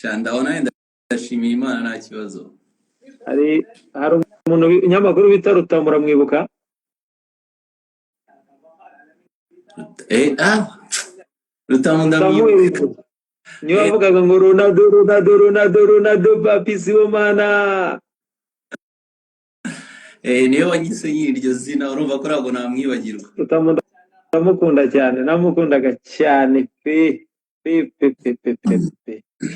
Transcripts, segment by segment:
ndabona wenda ndashimiye Imana nta kibazo. hari umuntu inyamakuru bita Rutambura mwibuka Rutamunda Samuel niyo bavugaga ngo Ronaldo papi Sibomana niyo wanyise iryo zina urumva ko ntabwo namwibagirwa. Rutamunda ndamukunda cyane namukundaga cyane pe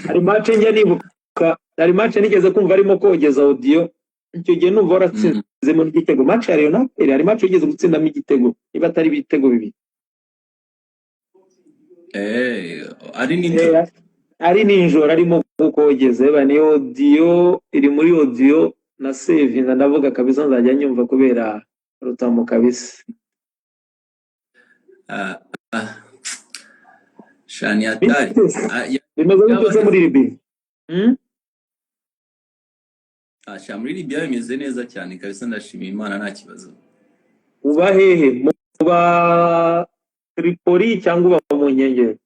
hari match njya nibuka hari match nigeze kumva arimo kogeza audio icyo gihe numva waratsinze mu gitego match ya Leonard hari match yigeze gutsindamo igitego niba atari ibitego bibiri ari ninjoro arimo kukogeza ni audio iri muri audio na save ndavuga kabisa nzajya nyumva kubera Rutamu kabisa shani atari bimeze bite muri Libya muri Libya bimeze neza cyane kabisa ndashimiye Imana nta kibazo. Uba hehe muba Tripoli cyangwa uba mu nkengero?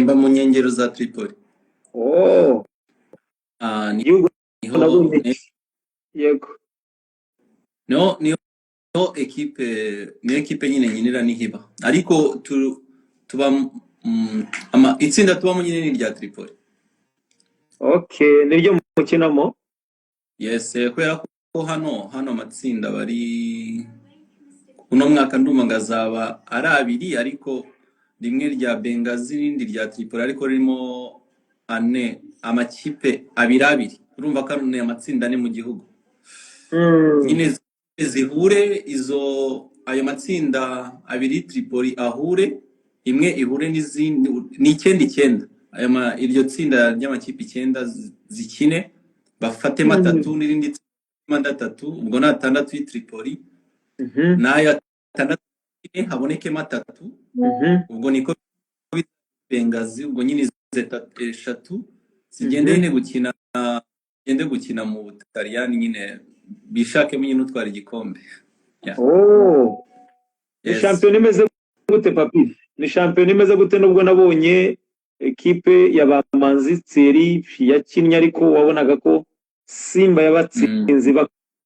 Mba mu nkengero za Tripoli. Yego niyo ekipe nyine nyinira nihiba ariko tuba itsinda tubamo nyine ni rya Tripoli. niryo mukinamo? Yes, kubera ko hano amatsinda bari uno mwaka ndumva ngazaba ari abiri ariko rimwe rya Benghazi n'indi rya Tripoli ariko ririmo amakipe abiri urumva ko ari amatsinda ane mu gihugu nyine zihure ayo matsinda abiri Tripoli ahure imwe ihure n'izindi ni 9 iryo tsinda ry'amakipe 9 zikine bafate matatu n'irindi matatu ubwo na 6 y'Tripoli nayo 6 haboneke matatu ubwo niko Benghazi ubwo nyine 3 zigende gukina mu Butaliyani nyine bishake nyine utwara igikombe. Ni champion imeze gute papi? Ni champion imeze gute nubwo nabonye ekipe y'abamanzi Thierry yakinnye ariko wabonaga ko Simba yabatsinze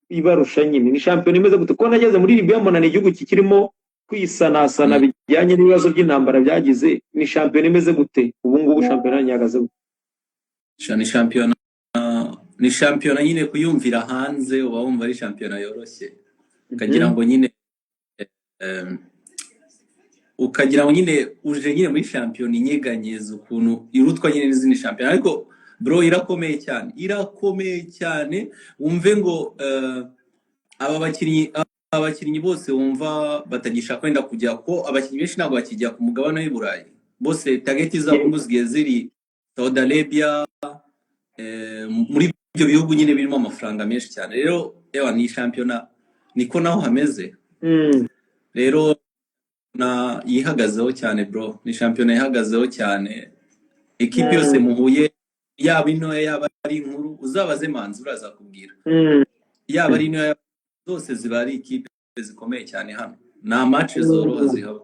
ibarusha nyine. Ni champion imeze gute ko nageze muri Libya mbona ni igihugu kikirimo kwisanasana bijyanye n'ibibazo by'intambara byagize. Ni champion imeze gute ubu ngubu champion nyagaze gute? Ni champion nyine kuyumvira hanze uba wumva ari champion yoroshye ukagira ngo nyine uje nyine muri champion inyeganyeza ukuntu irutwa nyine n'izindi champion ariko bro irakomeye cyane wumve ngo abakinnyi bose wumva batagishaka kwenda kujya ko abakinnyi benshi ntabwo bakijya ku mugabane w'i Burayi bose target zabo zigiye ziri Saudi Arabia muri ibyo bihugu nyine birimo amafaranga menshi cyane rero ni champion niko naho hameze rero yihagazeho cyane bro ni champion yihagazeho cyane ekipe yose muhuye yaba intoya yaba ari inkuru uzabaze Manzi uraza kubwira yaba ari intoya zose ziba ari ekipe zikomeye cyane hano nta match zoroha zihaba.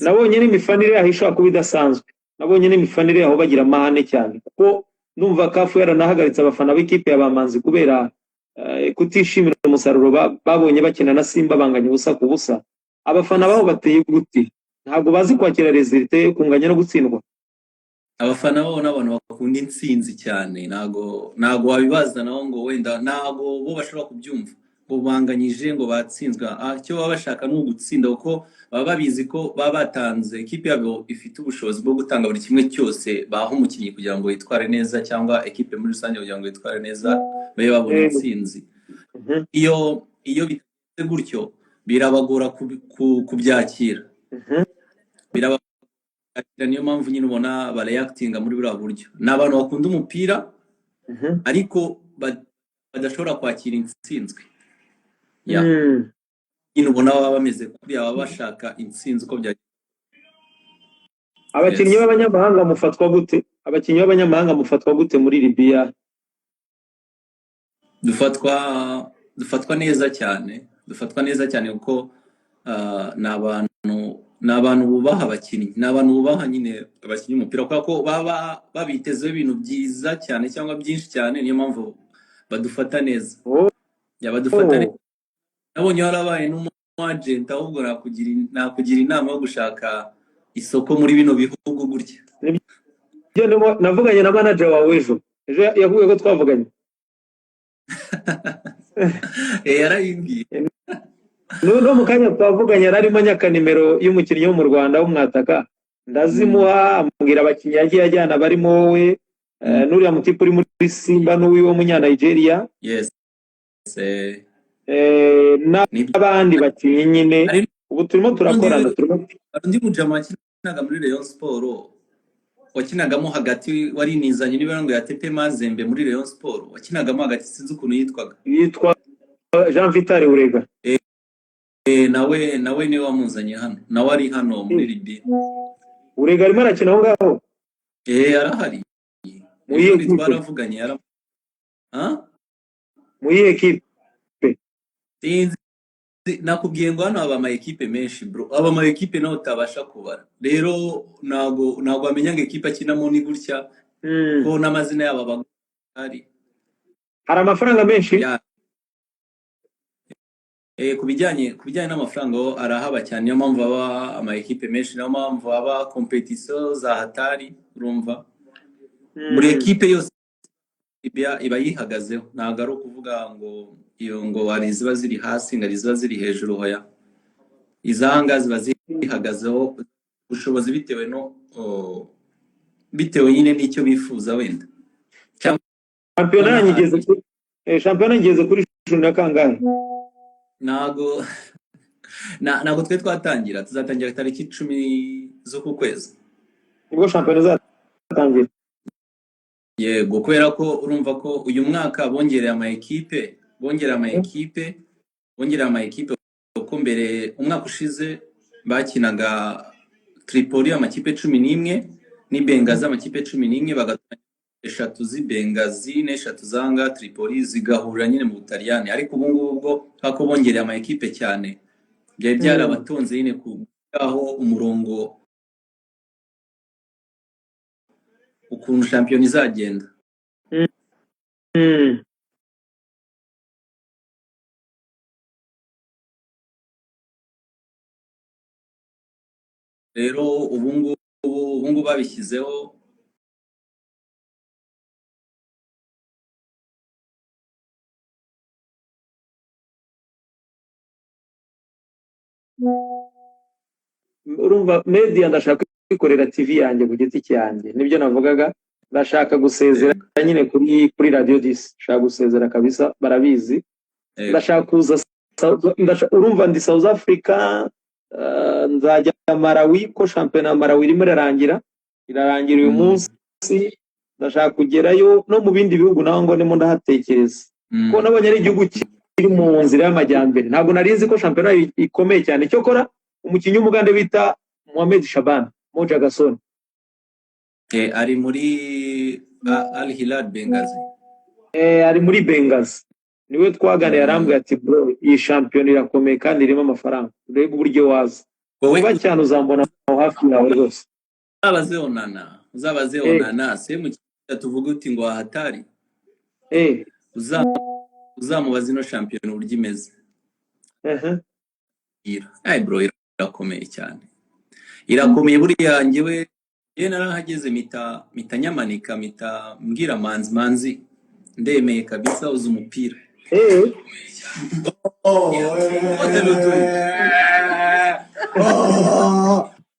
Nabonye n'imifanire yaho ishobora kuba idasanzwe nabonye n'imifanire yaho bagira amahane cyane kuko numva kafu yaranahagaritse abafana b'ikipe y'abamanzi kubera kutishimira umusaruro babonye bakina na Simba banganya ubusa ku busa. Abafana baho bateye gute? Ntabwo bazi kwakira resultat kunganya no gutsindwa. Abafana baho n'abantu bakunda intsinzi cyane ntago wabibaza naho ngo wenda ntago bo bashobora kubyumva ngo banganyije ngo batsinzwe cyo baba bashaka no gutsinda kuko baba babizi ko baba batanze ekipe yabo ifite ubushobozi bwo gutanga buri kimwe cyose baha umukinnyi kugira ngo yitware neza cyangwa ekipe muri rusange kugira ngo yitware neza babe babona intsinzi. Iyo bitagenze gutyo birabagora kubyakira niyo mpamvu nyine ubona barayakitinga muri buriya buryo ni abantu bakunda umupira ariko badashobora kwakira intsinzwe nyine ubona baba bameze kuriya baba bashaka intsinzi uko byagiye. Abakinnyi b'abanyamahanga mufatwa gute muri Libya? dufatwa neza cyane kuko ni ni abantu bubaha abakinnyi, ni abantu bubaha nyine abakinnyi umupira kubera ko baba babitezeho ibintu byiza cyane cyangwa byinshi cyane, niyo mpamvu badufata neza. Oh, Badufata neza. oh. Nabonye warabaye n'umwagenti, ahubwo nakugira inama yo gushaka isoko muri bino bihugu gutya. Navuganye na manager wawe ejo yavuye ko twavuganye. Yarayimbwiye. No mu kanya twavuganye yararimo nyaka nimero y'umukinnyi wo mu Rwanda w'umwataka, ndazimuha ambwira abakinnyi yagiye ajyana barimo wowe, n'uriya mutipe uri muri Simba n'uwo munya Nigeria, Yes. n'abandi bakinnyi nyine. Ubu turimo turakorana. Undi mujama wakinaga muri Rayon Sport, wakinagamo hagati, warinizanye niba ngo yatepe Mazembe muri Rayon Sport, wakinagamo hagati, sinzi ukuntu yitwa Jean Vital Urega. Nawe niwe wamuzanye hano, nawe ari hano muri Libya. Urega arimo arakina aho ngaho? Arahari. Twaravuganye mu yihe ekipe? Nakubwiye ngo hano haba ama ekipe menshi bro, aba ama ekipe nawe utabasha kubara, rero ntago wamenya ngo ekipe akinamo ni gutya, ko n'amazina yabo hari amafaranga menshi. Ku bijyanye n'amafaranga arahaba cyane, niyo mpamvu aba ama ekipe menshi, niyo mpamvu aba competition za hatari, urumva. Buri ekipe yose iba yihagazeho, ntabwo ari ukuvuga ngo hari iziba ziri hasi ngo hari iziba ziri hejuru, hoya. Izanga ziba zihagazeho ubushobozi bitewe nyine n'icyo bifuza wenda. Shampiyona ngeze kuri cumi na kangahe? Ntabwo twe twatangira, tuzatangira tariki 10 z'uku kwezi nibwo shampiyona izatangira. Yego, kubera ko urumva ko uyu mwaka bongereye ama ekipe uko mbere umwaka ushize bakinaga Tripoli amakipe 11 n'Ibengazi amakipe 11, bagatanga 3 z'Ibengazi n'3 zanga Tripoli zigahurira nyine mu Butaliyani. Ariko ubu ngubu hako bongereye ama ekipe cyane, byari byarabatonze nyine aho umurongo ukuntu shampiyona izagenda. Rero ubu ngubu babishyizeho urumva. Media ndashaka kwikorera TV yanjye ku giti cyanjye, nibyo navugaga. Ndashaka gusezera nyine kuri Radio 10, ndashaka gusezera kabisa, barabizi. Ndashaka kuza, urumva ndi South Africa, nzajya Malawi, ko shampiyona ya Malawi irimo irarangira uyu munsi. Ndashaka kugerayo no mu bindi bihugu naho ngo ndimo ndahatekereza, ko nabonye ari igihugu kiri mu nzira y'amajyambere. Ntabwo narizi ko shampiyona ikomeye cyane. Cyokora umukinnyi w'umugande bita Mohamed Shaban Moja Gasoni, ari muri Al Hilal Bengazi. Ari muri Bengazi, niwe twaganiriye, arambwira ati bro, iyi shampiyona irakomeye kandi irimo amafaranga, urebe uburyo waza wowe cyane uzambona aho hafi yawe rwose. uzabaze onana se mu tuvuga uti ngo hatari, uzamubaza ino shampiyona uburyo imeze. Bro, irakomeye cyane, irakomeye buriya. Njyewe narahageze mita nyamanika, mita mbwira manzi ndemeye kabisa uzi umupira.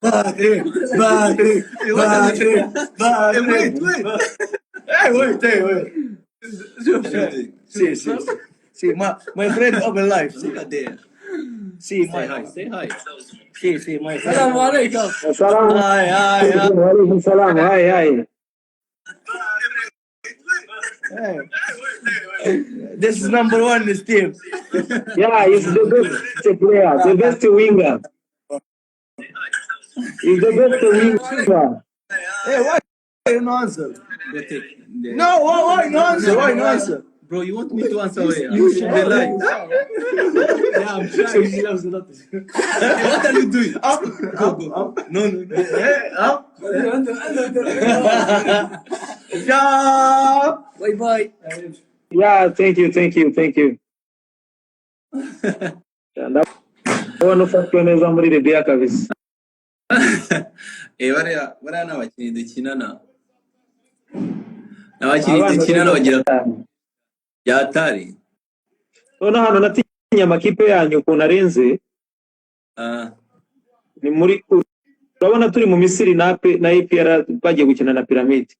Patrick. Wait. See, my friend of life. See, say hi. See, my friend. Salam alaikum. Hi. This is number 1 in this team. Yeah, he's the best player, the best winger. He's the best winger. Hey, why you no answer? No, why no answer? Bro, you want me to answer where? You In the live. Yeah, I'm trying. He loves a lot. What are you doing? Up, Go, go. up. No, no, no. Up. Ciao. Bye bye. Yeah, thank you. Ndabona ufatwa neza muri Libya kabisa. Bariya ni abakinnyi dukinana. Abakinnyi Abana dukinana beza bagira cyane. byatari. None hano natinye amakipe yanyu ukuntu arenze ni muri urabona turi mu Misiri na APR bagiye gukina na Pyramide.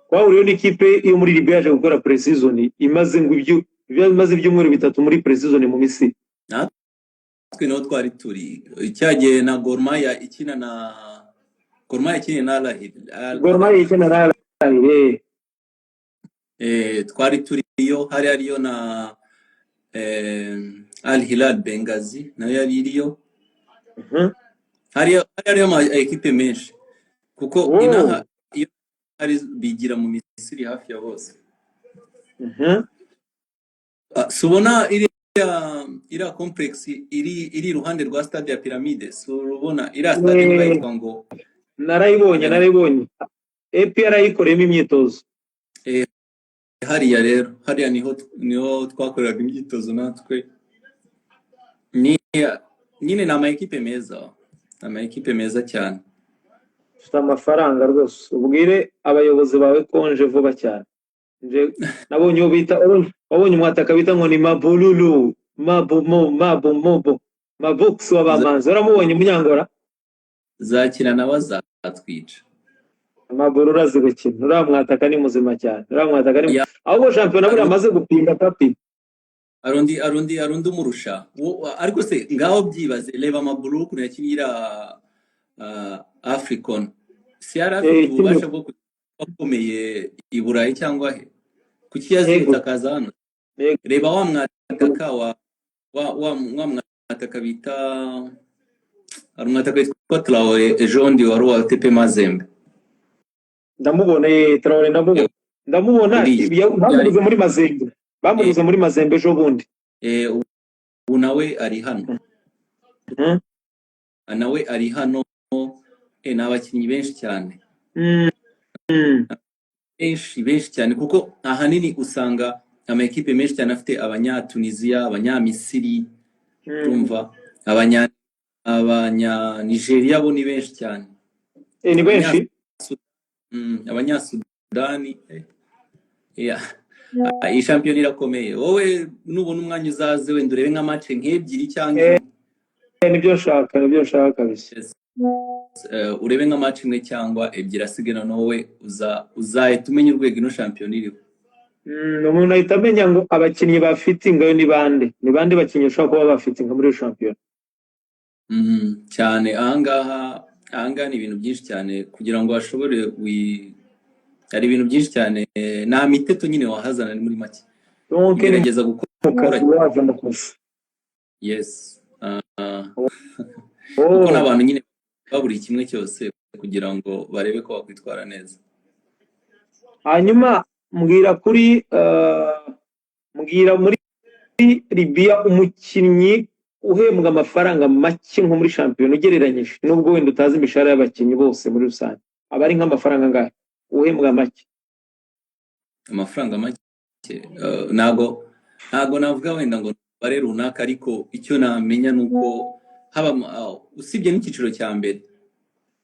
Twahuriyeho n'ikipe yo muri Libya yaje gukora pre-season imaze ibyumweru bitatu muri pre-season mu Misiri. Twe no twari turi cyagiye na Gor Mahia ikina na Al Ahly. Gor Mahia ikina na Al Ahly. Twari turiyo hari ariyo na Al Hilal Benghazi nayo yari iriyo. Hari ariyo ma equipe menshi kuko inaha iyo ari bigira mu Misiri hafi ya hose. Subona iriya complex iri iruhande rwa stade ya Pyramide. Subona iriya stade bayitwa ngo narayibonye APR yikoreyemo imyitozo. Hariya rero hariya niho twakoreraga imyitozo natwe. Nyine na amakipe meza cyane. Ufite amafaranga rwose ubwire abayobozi bawe konje vuba cyane. Nabonye wabonye umwataka bita ngo ni Mabululu Mabux w'abamanzi uramubonye umunyangora zakina na bazatwica. Mabululu azi gukina uramwataka ni muzima cyane ahubwo shampiyona buri amaze gupinga papi arundi umurusha ariko se ngaho byibaze reba Mabululu kuno yakinira African si afite ububasha bwo gukomeye i Burayi cyangwa he kuki yazitse akaza hano. Reba wa mwataka wa mwataka bita umwataka witwa Traoré ejo ndi wari wa TP Mazembe. Ndamubona Traoré bamuguze muri Mazembe ejo bundi. Ubu nawe ari hano. Nawe ari hano. Ni abakinnyi benshi cyane. Benshi cyane kuko ahanini usanga amakipe menshi cyane afite Abanya-Tunisia, Abanya-Misiri, urumva Abanya-Nigeria bo ni benshi cyane. Ni benshi? Abanya-Sudani. Iyi shampiyona irakomeye. Wowe nubona umwanya uzaze wenda urebe nka match nk'ebyiri cyangwa nibyo nshaka bisa. Urebe nka match imwe cyangwa ebyiri asigana nowe uzahita umenya urwego ino shampiyona iriho. Umuntu ahita amenya ngo abakinnyi bafite ingayo ni bande bakinnyi ushobora kuba bafite inga muri shampiyona. Cyane ahangaha ni ibintu byinshi cyane kugira ngo ashobore hari ibintu byinshi cyane nta miteto nyine wahazana ni muri make. Gerageza gukora yes kuko n'abantu nyine baburi kimwe cyose kugira ngo barebe ko bakwitwara neza. Hanyuma mbwira muri Libya umukinnyi uhembwa amafaranga make nko muri shampiyona ugereranyije nubwo wenda utazi imishahara y'abakinnyi bose muri rusange aba ari nk'amafaranga ngahe uhembwa make? Amafaranga make ntago navuga wenda ngo bare runaka ariko icyo namenya nuko haba usibye n'icyiciro cya mbere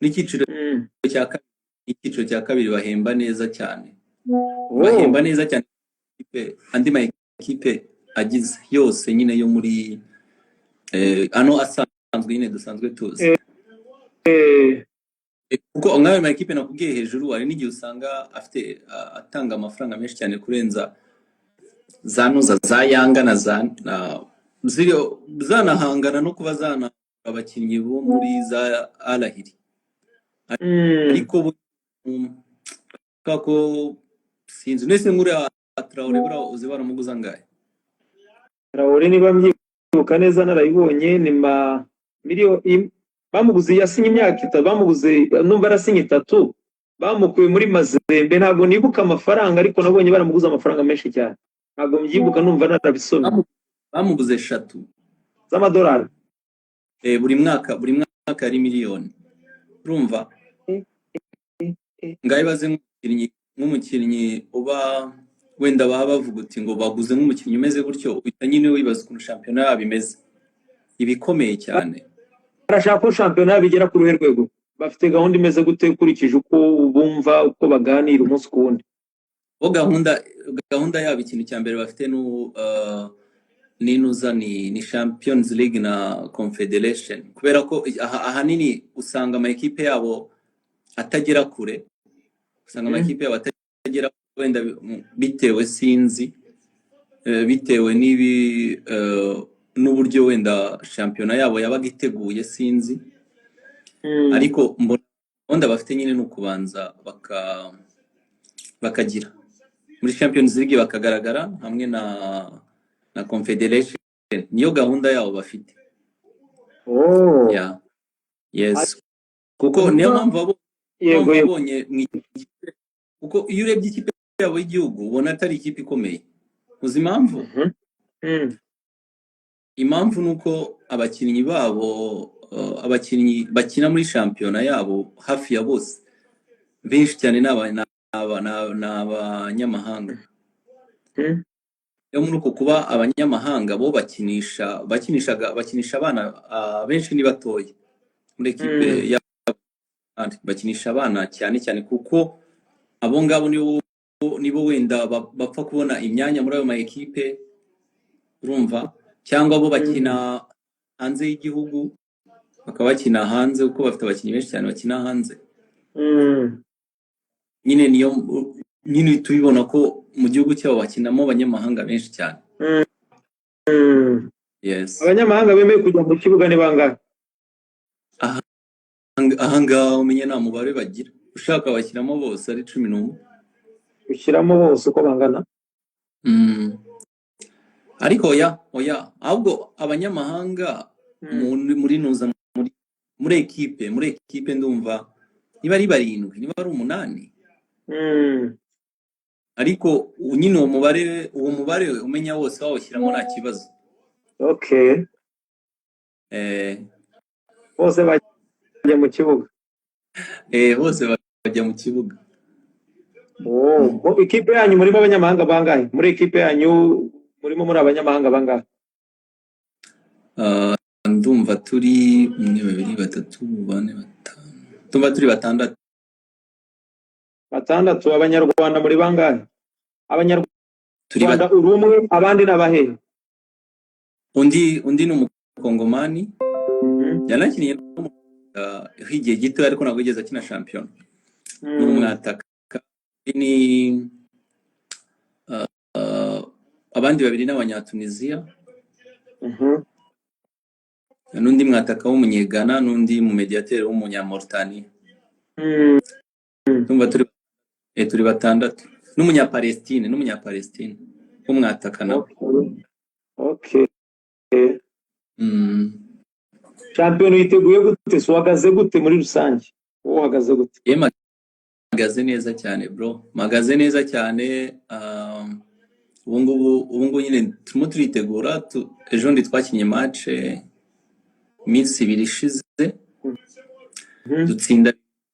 n'icyiciro cya kabiri bahemba neza cyane. Bahemba neza cyane andi ma equipe agize yose nyine yo muri ano asanzwe nyine dusanzwe tuzi. Kuko ngayo ma equipe nakubwiye hejuru hari n'igihe usanga afite atanga amafaranga menshi cyane kurenza za Yanga na ziriyo zanahangana no kuba zana abakinnyi bo muri za Al Ahly. Ariko kako sinzi nese muri Traoré bura uzi baramuguza ngahe? Traoré niba myibuka neza narayibonye ni miliyoni bamuguze yasinye imyaka 3 bamuguze numva arasinye 3 bamukuye muri Mazembe, ntabwo nibuka amafaranga ariko nabonye baramuguze amafaranga menshi cyane, ntabwo mbyibuka, numva narabisomye, bamuguze 3 z'amadolari. buri mwaka ari miliyoni. Urumva ngaho ibaze nk'umukinnyi uba wenda baba bavuga uti ngo baguze nk'umukinnyi umeze gutyo, uhita nyine wibaza ukuntu shampiyona yabo imeze, ibikomeye cyane. Barashaka ko shampiyona bigera ku ruhe rwego, bafite gahunda imeze gute ukurikije uko bumva, uko baganira umunsi ku wundi? Bo gahunda yabo ikintu cya mbere bafite ni Champions League na Confederation, kubera ko ahanini usanga ama ekipe yabo atagera kure, wenda bitewe sinzi bitewe n'uburyo wenda shampiyona yabo yabaga iteguye sinzi, ariko mbona bafite nyine n'ukubanza bakagira muri Champions League bakagaragara hamwe na Confederation, niyo gahunda yabo bafite. Yes, kuko niyo mpamvu babonye kuko iyo urebye ikipe yabo y'igihugu ubona atari ikipe ikomeye. Uzi impamvu? Impamvu nuko abakinnyi babo abakinnyi bakina muri shampiyona yabo hafi ya bose benshi cyane n'abanyamahanga. Yo muri uko kuba abanyamahanga bo bakinisha abana benshi ni batoya muri ekipe yabo, bakinisha abana cyane kuko abo ngabo nibo wenda bapfa kubona imyanya muri ayo ma ekipe, urumva, cyangwa bo bakina hanze y'igihugu, bakaba bakina hanze kuko bafite abakinnyi benshi cyane bakina hanze. Nyine tubibona ko mu gihugu cyabo bakinamo abanyamahanga benshi cyane. Yes. Abanyamahanga bemeye kujya mu kibuga ni bangahe? Ahangaha umenye nta mubare bagira, ushaka bashyiramo bose ari 11. Ushyiramo bose uko bangana? Ariko oya ahubwo abanyamahanga muri ekipe ndumva niba ari 7 niba ari 8, ariko nyine uwo mubare umenya wose wawushyiramo nta kibazo. Okay. Bose bajya mu kibuga? Bose bajya mu kibuga. Ikipe yanyu murimo abanyamahanga bangahe? Muri ekipe yanyu murimo muri abanyamahanga bangahe? Ndumva turi 1 2 3 4 5 ndumva turi 6. 6. Abanyarwanda muri bangahe? Abanyarwanda uri umwe, abandi n'abahe? Undi ni umukongomani, yanakiniye igihe gito ariko ntabwo yigeze akina shampiyona. N'umwataka ni abandi 2 n'abanyatunisia, n'undi mwataka w'umunyegana, n'undi mu mediateur w'umunyamauritania. Ndumva turi 6, n'umunyapalestine w'umwataka nawe. Okay. Shampiyona yiteguye gute? Uhagaze gute muri rusange? Uhagaze gute? Magaze neza cyane bro, magaze neza cyane. Ubu nyine turimo turitegura, ejo ndi twakinye match iminsi 2 ishize, dutsinda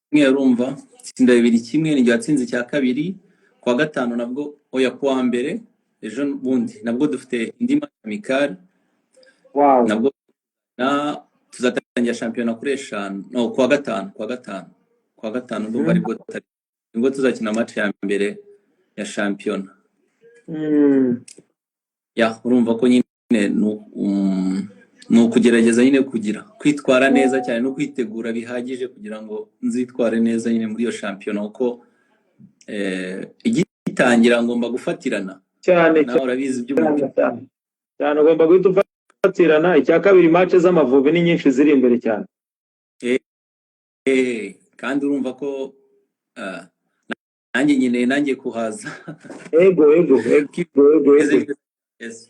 kimwe, urumva, tsinda 2-1, ni yatsinze cya kabiri. Kwa gatanu nabwo kuwa mbere ejo bundi nabwo dufite indi match amicale. Wow. Nabwo tuzatangira shampiyona kuri 5 kwa gatanu ndumva aribwo tuzakina match ya mbere ya shampiyona. Urumva ko nyine ni ukugerageza nyine kwitwara neza cyane no kwitegura bihagije kugira ngo nzitware neza nyine muri iyo shampiyona, uko igitangira ngomba gufatirana cyane. Nawe urabizi by'umupira cyane, ugomba guhita ufatirana. Icya kabiri, match z'Amavubi ni nyinshi ziri imbere cyane. Kandi urumva ko nanjye kuhaza. Ego.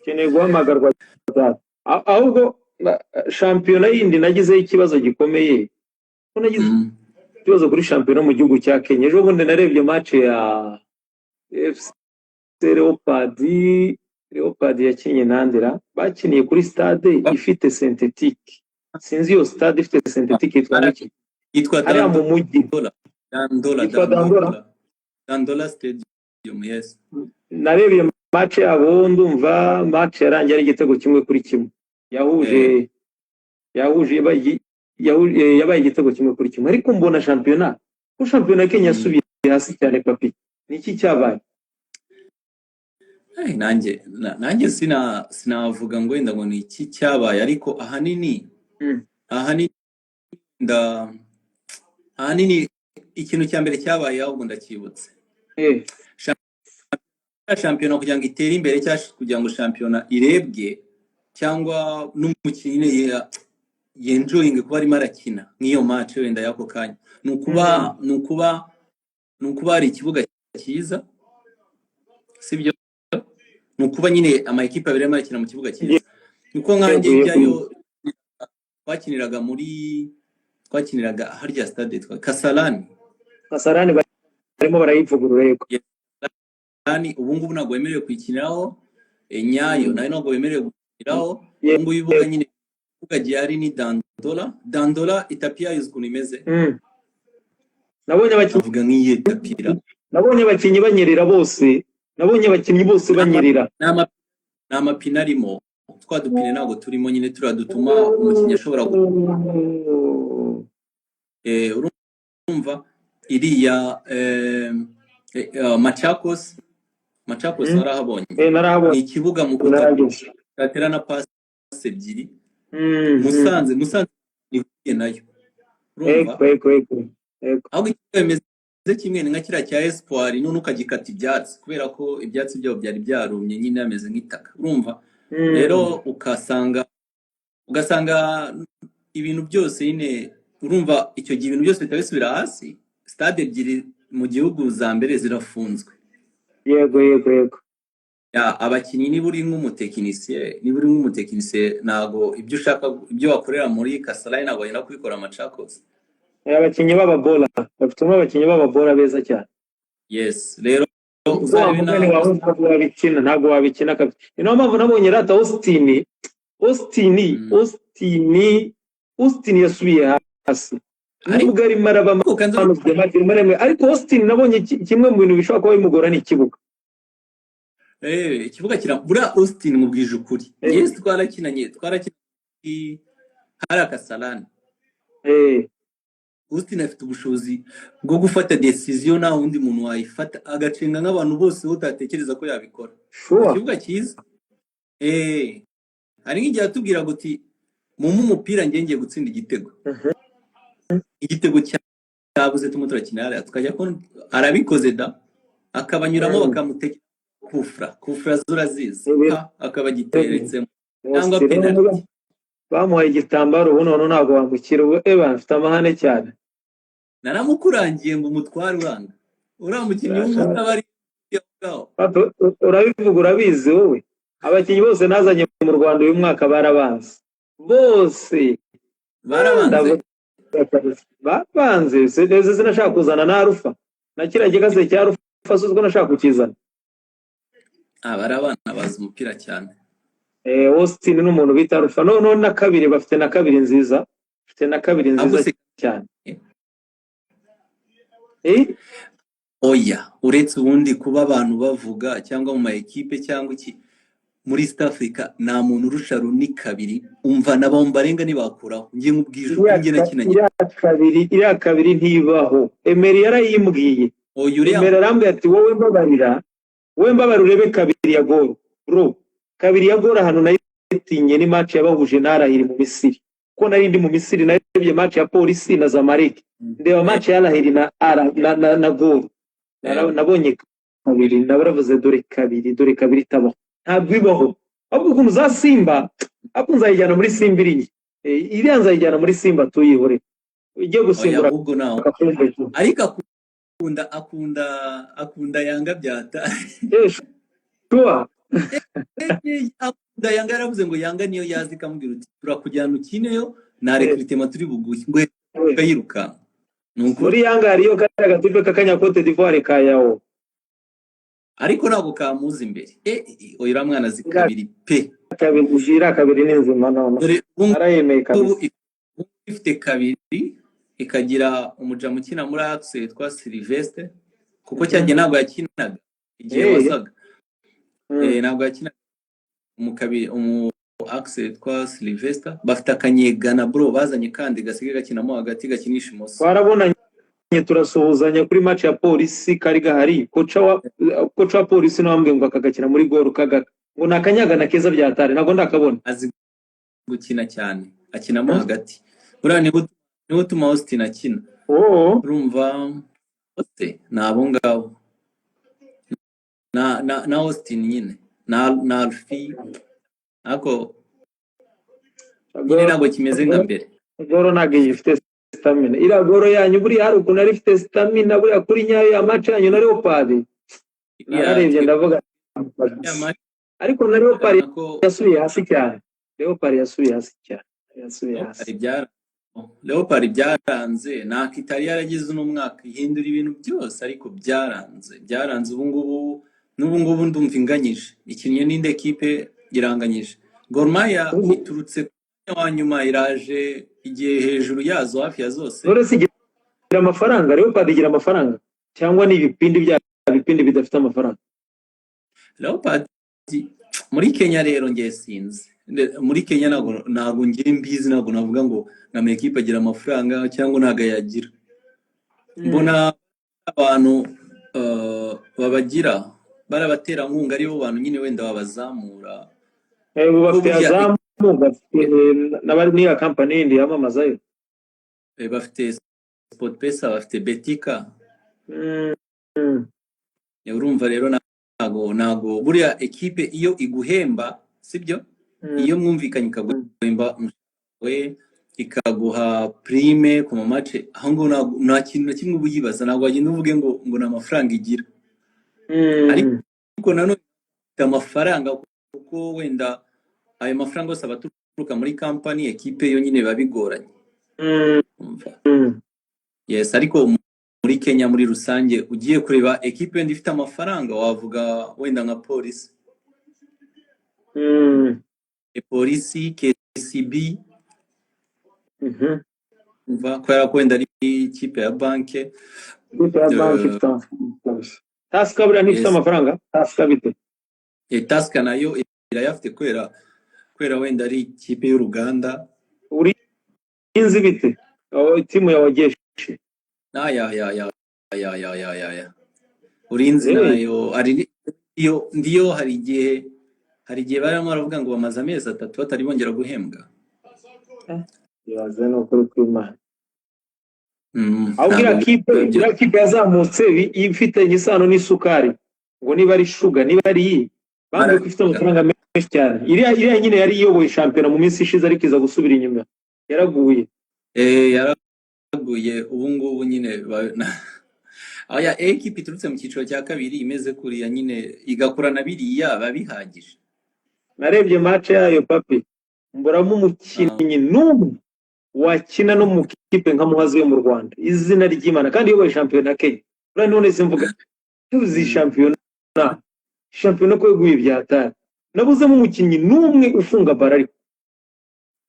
Keneye guhamagarwa cyane. Ahubwo shampiyona yindi nagizeho ikibazo gikomeye. ikibazo kuri shampiyona mu gihugu cya Kenya. Ejo bundi narebye match ya FC Leopard yakinnye Nandera, bakiniye kuri stade ifite synthetique. Sinzi iyo stade ifite synthetique yitwa iki? yitwa Hariya mu mujyi. Yitwa Dandora. Dandola Stadium, yes. Narebye match yabo, ndumva match yarangiye ari igitego kimwe kuri kimwe. Yahuje yabaye igitego kimwe kuri kimwe. Ariko mbona shampiyona ya Kenya yasubiye hasi cyane papi. Niki cyabaye? nanjye sinavuga ngo wenda ngo ni iki cyabaye, ariko ahanini ikintu cya mbere cyabaye ahubwo ndacyibutse. Shampiyona kugira ngo itere imbere cyangwa kugira ngo shampiyona irebwe cyangwa n'umukinnyi yenjoyinge kuba arimo arakina nk'iyo match wenda y'ako kanya, ni ukuba hari ikibuga cyiza, sibyo? Ni ukuba nyine ama ekipe abiri arimo arakina mu kibuga cyiza. Niko nkanjye ibyayo twakiniraga harya stade twa Kasarani barimo barayivugurura yego. Ubu ngubu ntabwo wemerewe kuyikiniraho, Nyayo nayo ntabwo wemerewe gukiniraho. Ubu ngubu ibibuga nyine ikibuga gihari ni Dandola itapi yayo ukuntu imeze. Nabonye abakinnyi banyerera bose. Nabonye abakinnyi bose banyerera. Ni amapine arimo, twa dupine ntabwo turimo nyine turadutuma umukinnyi ashobora urumva iriya Machakos narahabonye. Ni ikibuga mu gatera na pasi ebyiri. Musanze nihuye nayo, urumva ahubwo ikibuga bimeze kimwe ni nka kiriya cya Espoir, none ukagikata ibyatsi kubera ko ibyatsi byabo byari byarumye nyine ameze nk'itaka, urumva. Rero ugasanga ibintu byose nyine, urumva icyo gihe ibintu byose bihita bisubira hasi. Stade ebyiri mu gihugu za mbere zirafunzwe. Yego. Abakinnyi niba uri nk'umutekinisiye ntago ibyo wakorera muri Kasarani ntabwo wenda kubikora Machakos. Abakinnyi b'ababola bafitemo abakinnyi b'ababola beza cyane. Yes, rero ntabwo wabikina kabisa. Niyo mpamvu nabonye rata Austin yasubiye hasi. Nubwo arimo arabamo ariko Austin nabonye kimwe mu bintu bishobora kuba bimugora ni ikibuga. Ikibuga kirabura Austin mu bwije ukuri. Yes, twarakinanye hari Kasarani. Austin afite ubushobozi bwo gufata decision nta wundi muntu wayifata, agacenga nk'abantu bose utatekereza ko yabikora. Ikibuga cyiza. Hari nk'igihe atubwira ngo uti mumu umupira ngiye gutsinda igitego. Igitego cyabuze tumuturakina hariya tukajya ko arabikoze da, akabanyuramo bakamutekera kufra zurazizi akabagiteretsemo cyangwa penalty. Bamuhaye igitambaro ubu none ntabwo wambukira. Ubu mfite amahane cyane. Naramukurangiye ngo umutware uranga uramukinnyi w'umutabari yaho. Urabivuga urabizi wowe. Abakinnyi bose nazanye mu Rwanda uyu mwaka barabanze. Bose babanze. Sinashaka kuzana na Arufa na kiriya gikase cya Arufa suzwe nashaka kukizana. Barabana bazi umupira cyane. Austin n'umuntu bita Arufa none na kabiri bafite na kabiri nziza. Cyane. Oya, uretse ubundi kuba abantu bavuga cyangwa mu ma ekipe cyangwa iki muri East Africa nta muntu urusha Runi kabiri, umva na Bombarenga nibakuraho ngiye nkubwije uko nakinanye. Iriya kabiri ntibaho. Emery yarayimbwiye. Emery arambwira ati wowe mbabarira urebe kabiri ya gol bro. Kabiri ya gol hano nayitinye ni match yabahuje n'Arahiri mu Misiri. Ko nari ndi mu Misiri narebye match ya Polisi na Zamalek. Ndeba match ya Arahiri na gol. Nabonye kabiri nabaravuze dore kabiri tabaho. Ntabwo ibaho. Ahubwo ukuntu za Simba nzayijyana muri Simba iri. Iriya nzayijyana muri Simba tuyihore. Ujye gusimbura ahubwo nawe. Ariko akunda Yanga byata. Tuwa. Akunda Yanga yaravuze ngo Yanga niyo yazi kamubwira uti turakujyana ukineyo na recruitment turi buguye ngo yiruka. nuko muri Yanga hariyo kariya gatipe k'akanya Cote d'Ivoire ka Yao ariko ntabwo kamuza imbere oya mwana zikabiri pe kabiri ujira kabiri n'inzima none dore arayemeye kabisa ifite kabiri ikagira umujamu ukina muri Axe yitwa Sylvestre kuko cyagiye ntabwo yakinaga igihe wasaga ntabwo yakinaga mu kabiri Axe yitwa Sylvestre bafite akanyegana bro bazanye kandi gasigaye gakinamo hagati gakinisha imoso warabona turasuhuzanya kuri match ya polisi kari gahari kocha wa polisi n'abambwe ngo akagakina muri gol kaga ngo nakanyagana keza byatare nago ndakabona azi gukina cyane akinamo hagati buriya niho tuma Austin akina urumva ose nabo ngabo na Austin nyine na Alfie ako nyine ntabwo kimeze nka mbere goro ntabwo yifite stamina ira goro yanyu buri hari ukuntu ari ifite stamina buri kuri nyayo ya match yanyu na Leopard narebye ndavuga ariko na Leopard yasubiye hasi cyane Leopard byaranze nta Itali yaragize uno mwaka ihindura ibintu byose ariko byaranze ubu ngubu ndumva inganyije ikinnye n'inde equipe iranganyije Gor Mahia iturutse wa nyuma iraje igihe hejuru yazo hafi ya zose none sigira amafaranga Leopard igira amafaranga cyangwa ni ibipindi bidafite amafaranga Leopard muri Kenya rero ngiye sinzi muri Kenya ntabwo ngiye mbizi ntabwo navuga ngo nka equipe agira amafaranga cyangwa ntago yagira mbona abantu babagira barabatera nkunga aribo bantu nyine wenda babazamura bafite azamu n'abari muri ya company indi yamamazayo bafite Sport Pesa bafite Betika urumva rero ntago buriya equipe iyo iguhemba sibyo iyo mwumvikanye ikaguhemba we ikaguha prime ku match aho ngo nta kintu na kimwe ubuyibaza ntabwo wagenda uvuge ngo na amafaranga igira ariko nanone amafaranga kuko wenda ayo mafaranga yose abaturuka muri company equipe yo nyine babigoranye yes ariko muri Kenya muri rusange ugiye kureba equipe wenda ifite amafaranga wavuga wenda nka polisi polisi KCB kubera ko wenda ari ikipe ya banke Taska buriya ntifite amafaranga Taska bite Taska nayo irayafite kubera wenda ari ikipe y'uruganda inzi bite timu ya wageshe ya urinzi nayo ari ndiyo hari igihe barimo baravuga ngo bamaze amezi 3 batari bongera guhembwa yaze no kuri kwimana ahubwo kipe yazamutse ifite isano n'isukari ngo niba ari sugar niba ari bamwe ko ifite amafaranga menshi cyane iriya nyine yari iyoboye shampiyona mu minsi ishize ariko iza gusubira inyuma yaraguye ubu ngubu nyine aya equipe iturutse mu cyiciro cya kabiri imeze kuriya nyine igakorana biriya babihagije narebye match yayo papi mboramo umukinnyi n'umwe wakina no mu kipe nka Muhazi yo mu Rwanda izina ry'Imana kandi yoboye shampiyona Kenya urane none simvuga tuzi shampiyona ko yeguye byatari nabuzemo umukinnyi n'umwe ufunga barari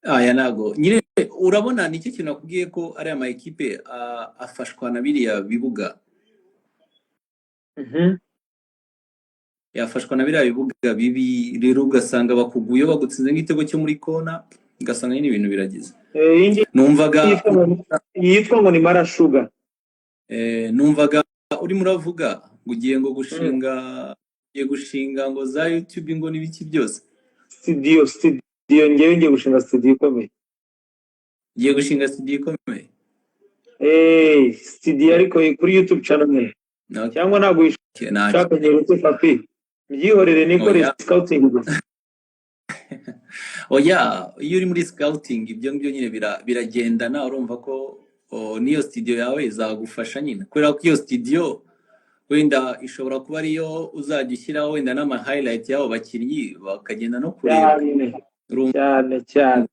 aya nago nyine urabona nicyo kintu nakubwiye ko ari ama equipe afashwa na biriya bibuga yafashwa na biriya bibuga bibi rero ugasanga bakuguye bagutsinze nk'igitego cyo muri kona ugasanga nyine ibintu biragize numvaga yitwa ngo ni Mara Sugar numvaga urimo uravuga ngo ugiye ngo gushinga ngo za YouTube ngo n'ibiki byose studio ngiye gushinga studio ikomeye ngiye gushinga studio ikomeye studio ariko kuri YouTube channel cyangwa ntabwo ishaka nyeretse papi byihorere nikore scouting oya iyo uri muri scouting ibyo ngibyo nyine biragendana urumva ko niyo studio yawe izagufasha nyine kubera ko iyo studio wenda ishobora kuba ariyo uzajya ushyiraho wenda n'ama highlight yabo bakinnyi bakagenda no kureba cyane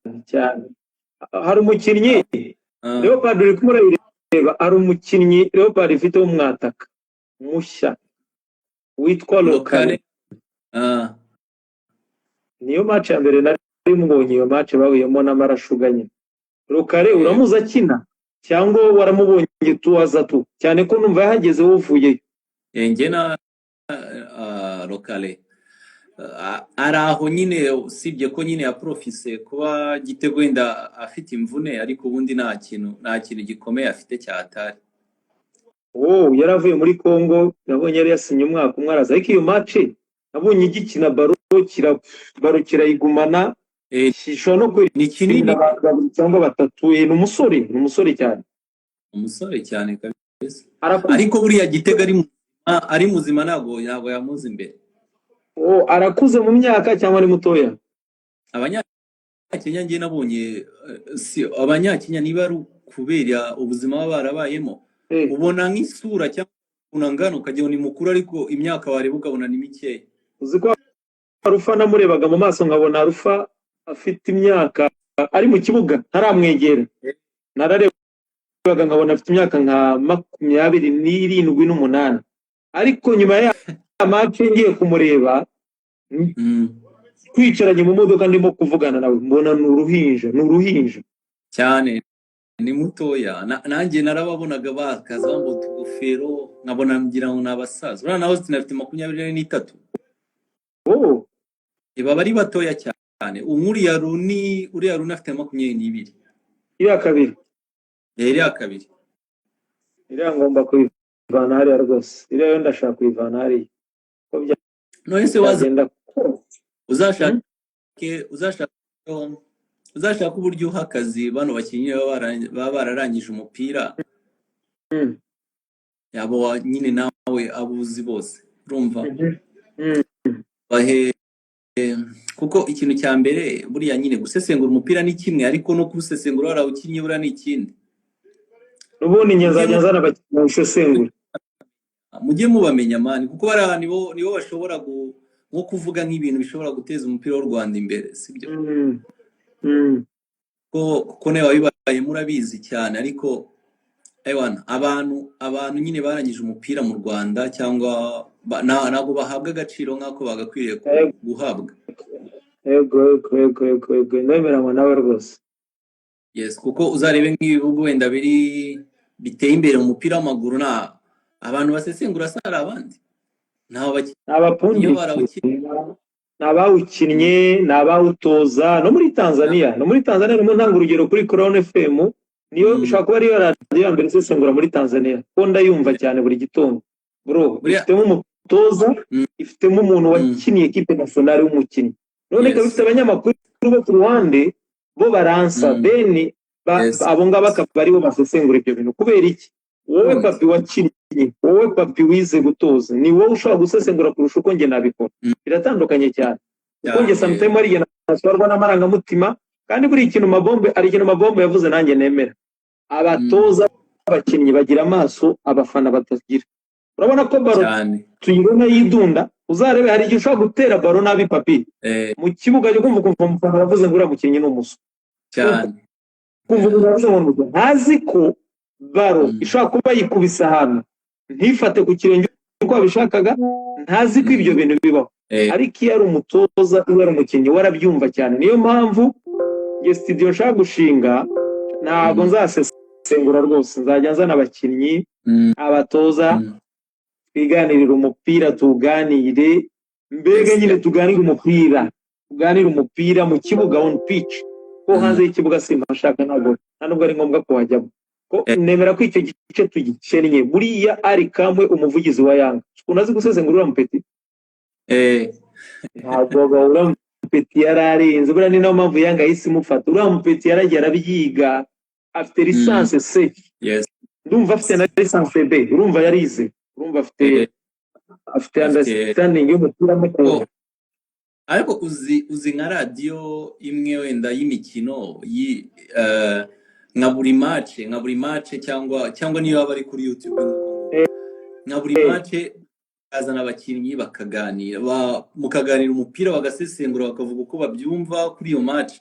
hari umukinnyi Leopard uri kumurabira ari umukinnyi Leopard ifite w'umwataka mushya witwa Lokale. Ah, Niyo match ya mbere nari mubonye, iyo match bahuyemo n'amarashuga nyine. Lokale eh, uramuzi akina cyangwa waramubonye tuwaza tu, cyane ko numva yahageze wuvuye. njye na Lokale ari aho nyine, usibye ko nyine yaprofise kuba Gitego wenda afite imvune, ariko ubundi nta kintu gikomeye afite cyatari. Yaravuye muri Congo, nabonye yari yasinye umwaka umwe araza, ariko iyo match nabonye igikina baro kirayigumana, ishobora no ni kinini, babiri cyangwa batatu. Ni umusore cyane, umusore cyane kabisa. arakuze. Ariko buriya Gitego ari muzima, ntabwo yamuzi imbere. Arakuze mu myaka cyangwa ari mutoya? Abanyakenya njye nabonye, abanyakenya niba ari kubera ubuzima baba barabayemo, ubona nk'isura cyangwa unangana ukagira ni mukuru, ariko imyaka wareba ukabona ni mikeya. Uzi ko Arufa namurebaga mu maso nkabona Arufa afite imyaka, ari mu kibuga ntaramwegera, nararebaga nkabona afite imyaka nka 27 n'umunani, ariko nyuma ya match ngiye kumureba twicaranye mu modoka ndimo kuvugana nawe, mbona ni uruhinja cyane, ni mutoya. Nanjye narababonaga bakaza bambaye utugofero, nkabona ngira ngo ni abasaza. Urabona naho afite 23. Baba ari batoya cyane. Uriya Runi afite 22. iriya kabiri iriya ngomba kuyivana hariya rwose, iriya yo ndashaka kuyivana hariya. None se uzashaka uburyo uha akazi bano bakinnyi baba bararangije umupira, yabo nyine nawe abuzi bose, urumva? Kuko ikintu cya mbere buriya nyine gusesengura umupira ni kimwe, ariko no kuwusesengura warawukinnye buriya ni ikindi. Ubundi nyazana abakinnyi usesengura, mujye mubamenya mani, kuko bariya nibo bashobora nko kuvuga nk'ibintu bishobora guteza umupira w'u Rwanda imbere, sibyo? Kuko nawe wabibaye murabizi cyane. Ariko abantu nyine barangije umupira mu Rwanda, cyangwa ntabwo bahabwa agaciro nk'ako bagakwiriye guhabwa. Yego ndemeranywa nawe rwose. Yes, kuko uzarebe nk'ibihugu wenda biteye imbere mu mupira w'amaguru, abantu basesengura sara abandi n'abawukinnye n'abawutoza. No muri Tanzania nimo ntanga urugero kuri Crown FM, niyo ushaka kuba ariyo radio ya mbere isesengura muri Tanzania, ko ndayumva cyane buri gitondo. Bro, ifitemo umutoza, ifitemo umuntu wakiniye equipe nationale w'umukinnyi, none ikaba ifite abanyamakuru bo ku ruhande bo baransa bene abo ngabo akaba aribo basesengura ibyo bintu. Kubera iki? Wowe papi wakinnye, wowe papi wize gutoza, ni wowe ushobora gusesengura kurusha uko njye nabikora. Biratandukanye cyane, kuko njye sometimes ari igihe naswarwa n'amarangamutima, kandi buri ikintu Mabombo yavuze nanjye nemera. Abatoza abakinnyi bagira amaso abafana batagira. Urabona ko baro tuyibona yidunda, uzarebe hari igihe ushobora gutera baro nabi papi mu kibuga cyo kumva umufana yavuze ngo uriya mukinnyi ni umuso cyane, ntazi ko baro ishobora kuba yikubisa ahantu ntifate ku kirenge uko babishakaga, ntazi ko ibyo bintu bibaho. Ariko iyo ari umutoza, iyo ari umukinnyi, warabyumva cyane. Niyo mpamvu iyo studio nshaka gushinga, ntabwo nzasesengura rwose, nzajya nzana abakinnyi, abatoza, twiganirira umupira, tuganire mbega nyine tuganire umupira mu kibuga, on pitch. Ko hanze y'ikibuga simpashaka, ntabwo nubwo ari ngombwa ko wajyamo. Ko nemera ko icyo gice tugikennye. Buriya ari Kamwe, umuvugizi wa Yanga, unazi gusesengura Mupeti? Ntabwo uriya Mupeti yararenze, buriya ni nayo mpamvu Yanga yahise imufata. Uriya Mupeti yaragiye arabyiga, afite lisansi C, ndumva afite na lisansi B, urumva yarize, urumva afite understanding y'umupira muto. Ariko uzi nka radio imwe wenda y'imikino nka buri match cyangwa niyo baba ari kuri YouTube, nka buri match azana abakinnyi bakaganira, mukaganira umupira, bagasesengura, bakavuga uko babyumva kuri iyo match.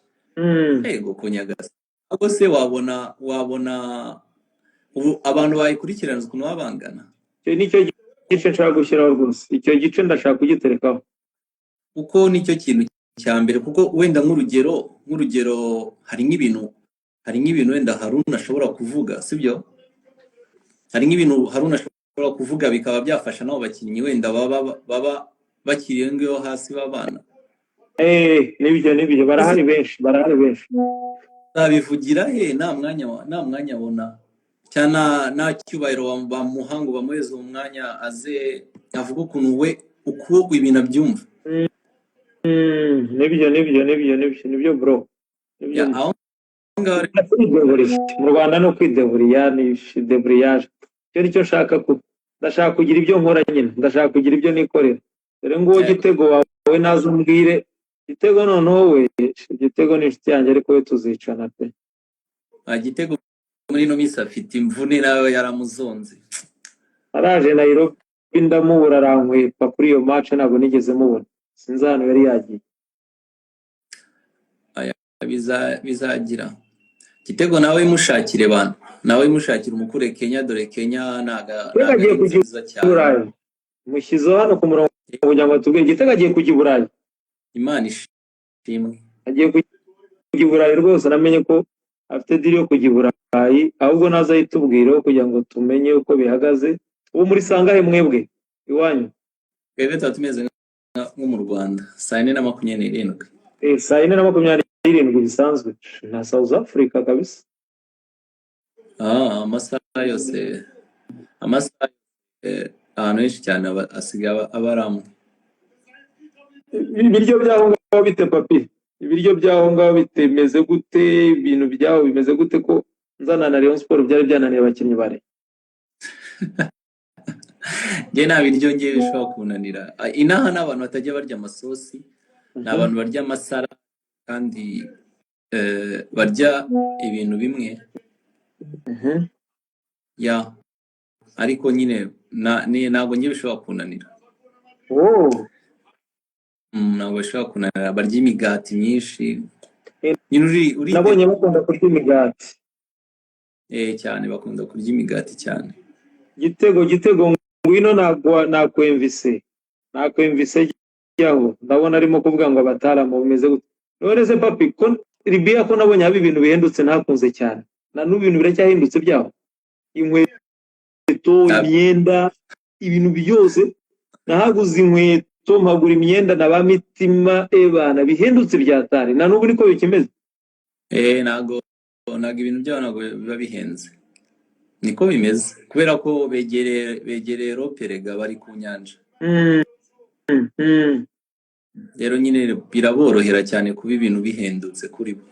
Yego konyagasa. Ahubwo se wabona ubu abantu bayikurikirana ukuntu baba bangana icyo nicyo gice nshaka gushyiraho rwose, icyo gice ndashaka kugiterekaho. kuko nicyo kintu cya mbere, kuko wenda nk'urugero hari nk'ibintu wenda Haruna ashobora kuvuga, sibyo? Hari nk'ibintu Haruna ashobora kuvuga bikaba byafasha n'abo bakinnyi wenda baba bakiriye ngeyo hasi b'abana. Nibyo barahari benshi. Zabivugira he? Nta mwanya abona cyane, nta cyubahiro bamuha ngo bamuheze uwo mwanya aze avuga ukuntu we uko ibintu abyumva. Nibyo bro. Ya, aho ngaho Mu Rwanda no kwideburiya ni deburiyage. Icyo nicyo ndashaka kugira ibyo nkora nyine, ndashaka kugira ibyo nikorera. Dore ngo Gitego wawe nazo umbwire Gitego, noneho we Gitego ni inshuti yanjye ariko we tuzicana pe. Gitego muri no minsi afite imvune nawe yaramuzonze. Araje Nairobi ndamubura, arankwepa kuri iyo match, ntabwo nigeze mubona, sinzi ahantu yari yagiye. Bizagira Gitego nawe mushakire bantu, nawe mushakire umukure Kenya, dore Kenya agiye kujya i Burayi. Mushyizeho hano ku murongo kugira ngo tubwire Gitego agiye kujya i Burayi. Imana ishimwe, agiye kujya i Burayi rwose. Namenye ko afite diri yo kujya i Burayi, ahubwo naza yitubwireho kugira ngo tumenye uko bihagaze. Ubu muri sangahe mwebwe iwanyu? twebwe tuba tumeze nko mu Rwanda 4:27. 4:27 bisanzwe, na South Africa kabisa. Amasaha yose ahantu henshi cyane asigaye abaramo. Ibiryo byaho ngaho bite papi? Ibiryo byaho ngaho bitemeze gute? Ibintu byaho bimeze gute ko nzana na Rayon Sport byari byananiye abakinnyi bare? Nge nta biryo ngiye bishobora kunanira. Inaha n'abantu batajya barya amasosi, ni abantu barya amasara kandi barya ibintu bimwe. Ya, ariko nyine ntabwo ngiye bishobora kunanira. Ntabwo bishobora kunanira, barya imigati myinshi. Nabonye bakunda kurya imigati. Cyane bakunda kurya imigati cyane. Gitego ngwino nakwemvise jyaho, ndabona arimo kuvuga ngo abataramu bimeze gute. None se papi ko Libya ko nabonye haba ibintu bihendutse ntakunze cyane, na n'ubu ibintu biracyahindutse byaho, inkweto, imyenda, ibintu byose. Nahaguze inkweto, mpagura imyenda na ba Mitima bana bihendutse byatari, na n'ubu niko bikimeze. Ntago ibintu byabo ntago biba bihenze, niko bimeze kubera ko begereye Europe, rega bari ku nyanja. Rero nyine biraborohera cyane kuba ibintu bihendutse kuri bo.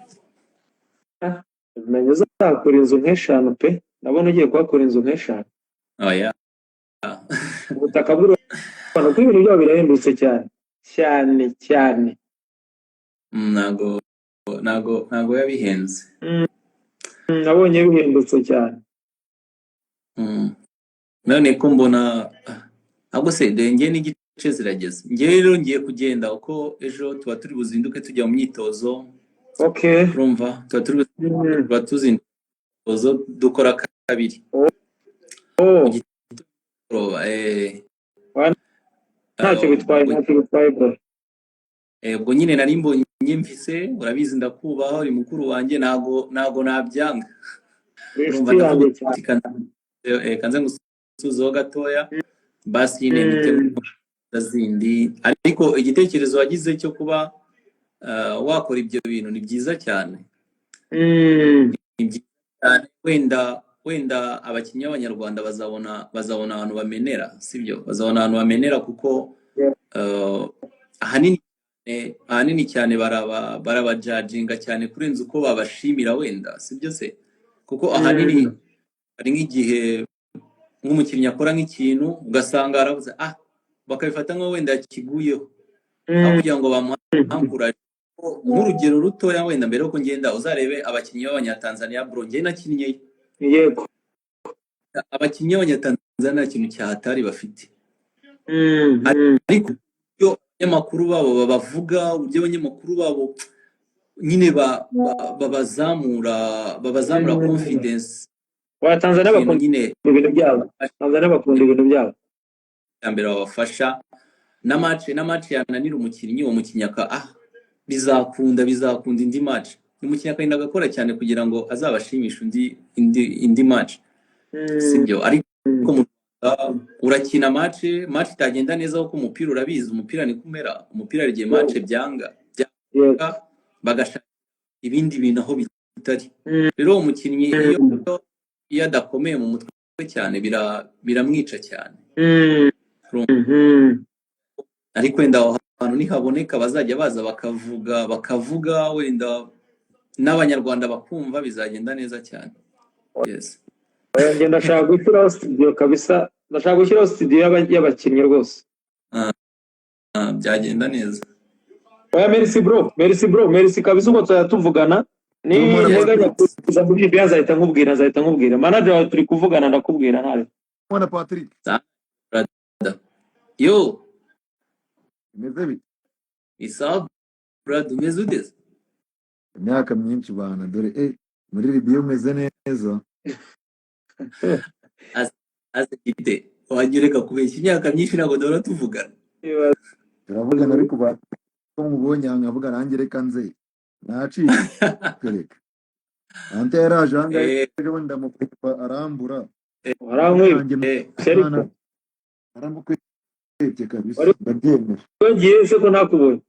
Umenye uzakora inzu nk'eshanu pe, ndabona ugiye kuhakora inzu nk'eshanu. Oya, ubutaka bw'Urwanda kuko ibintu byabo birahendutse cyane. Ntago yabihenze. Nabonye bihendutse cyane. None ko mbona ahubwo se denge n'igice zirageze. Nge rero ngiye kugenda uko ejo tuba turi buzinduke tujya mu myitozo. Okay. Urumva tuba tuzinduka dukora kabiri. Ntacyo bitwaye bro. Ubwo nyine nari mbonye mfise, urabizi ndakubaho, uri mukuru wanjye, ntago nabyanga. Urumva kanze ngusuzeho gatoya basi nyine nite zindi, ariko igitekerezo wagize cyo kuba wakora ibyo bintu ni byiza cyane. Wenda abakinnyi b'Abanyarwanda bazabona ahantu bamenera, sibyo? Bazabona ahantu bamenera kuko ahanini cyane barabajajinga cyane kurenza uko babashimira wenda, sibyo se? Kuko ahanini hari nk'igihe nk'umukinnyi akora nk'ikintu ugasanga aravuze bakabifata nko wenda kiguyeho, aho kugira ngo bamuhankuraje. Nk'urugero rutoya wenda mbere yuko ngenda uzarebe abakinnyi b'Abanyatanzania bro, njye nakinnye. Yego, abakinnyi b'Abanyatanzania nta kintu cyahatari bafite. Ariko iyo abanyamakuru babo babavuga, uburyo abanyamakuru babo nyine babazamura confidence wa Tanzania ikintu bakunda nyine ibintu byabo. Tanzania bakunda ibintu byabo. mbere babafasha na match yananira umukinnyi uwo mukinnyi bizakunda indi match umukinnyi akarinda agakora cyane kugira ngo azabashimishe indi match sibyo ariko mu Rwanda urakina match itagenda neza kuko umupira urabizi umupira ni kumera umupira rigiye match byanga bagashaka ibindi bintu aho bitari rero umukinnyi iyo adakomeye mu mutwe cyane biramwica cyane ariko wenda aho hantu nihaboneka bazajya baza bakavuga wenda n'abanyarwanda bakumva bizagenda neza cyane. Yes. Njye ndashaka gushyiraho studio kabisa, ndashaka gushyiraho studio y'abakinnyi rwose. Byagenda neza. Oya merci bro kabisa uko tuvugana ni nteganya kuza muri ibyo azahita nkubwira manager wawe turi kuvugana ndakubwira ntare. Mwana Patrick. Yo. Meze Isa brother umeze ute? Imyaka myinshi bana dore muri Libya umeze neza. Asite wanyereka kubeshya imyaka myinshi ntabwo dora tuvugana. Turavugana ariko ba ko mubonye nkavuga nanjye reka nze naciye kereka ante yaraje hanga rero ndamukupa arambura aramukwete kabisa ndabyemera wagiye se ko nakubonye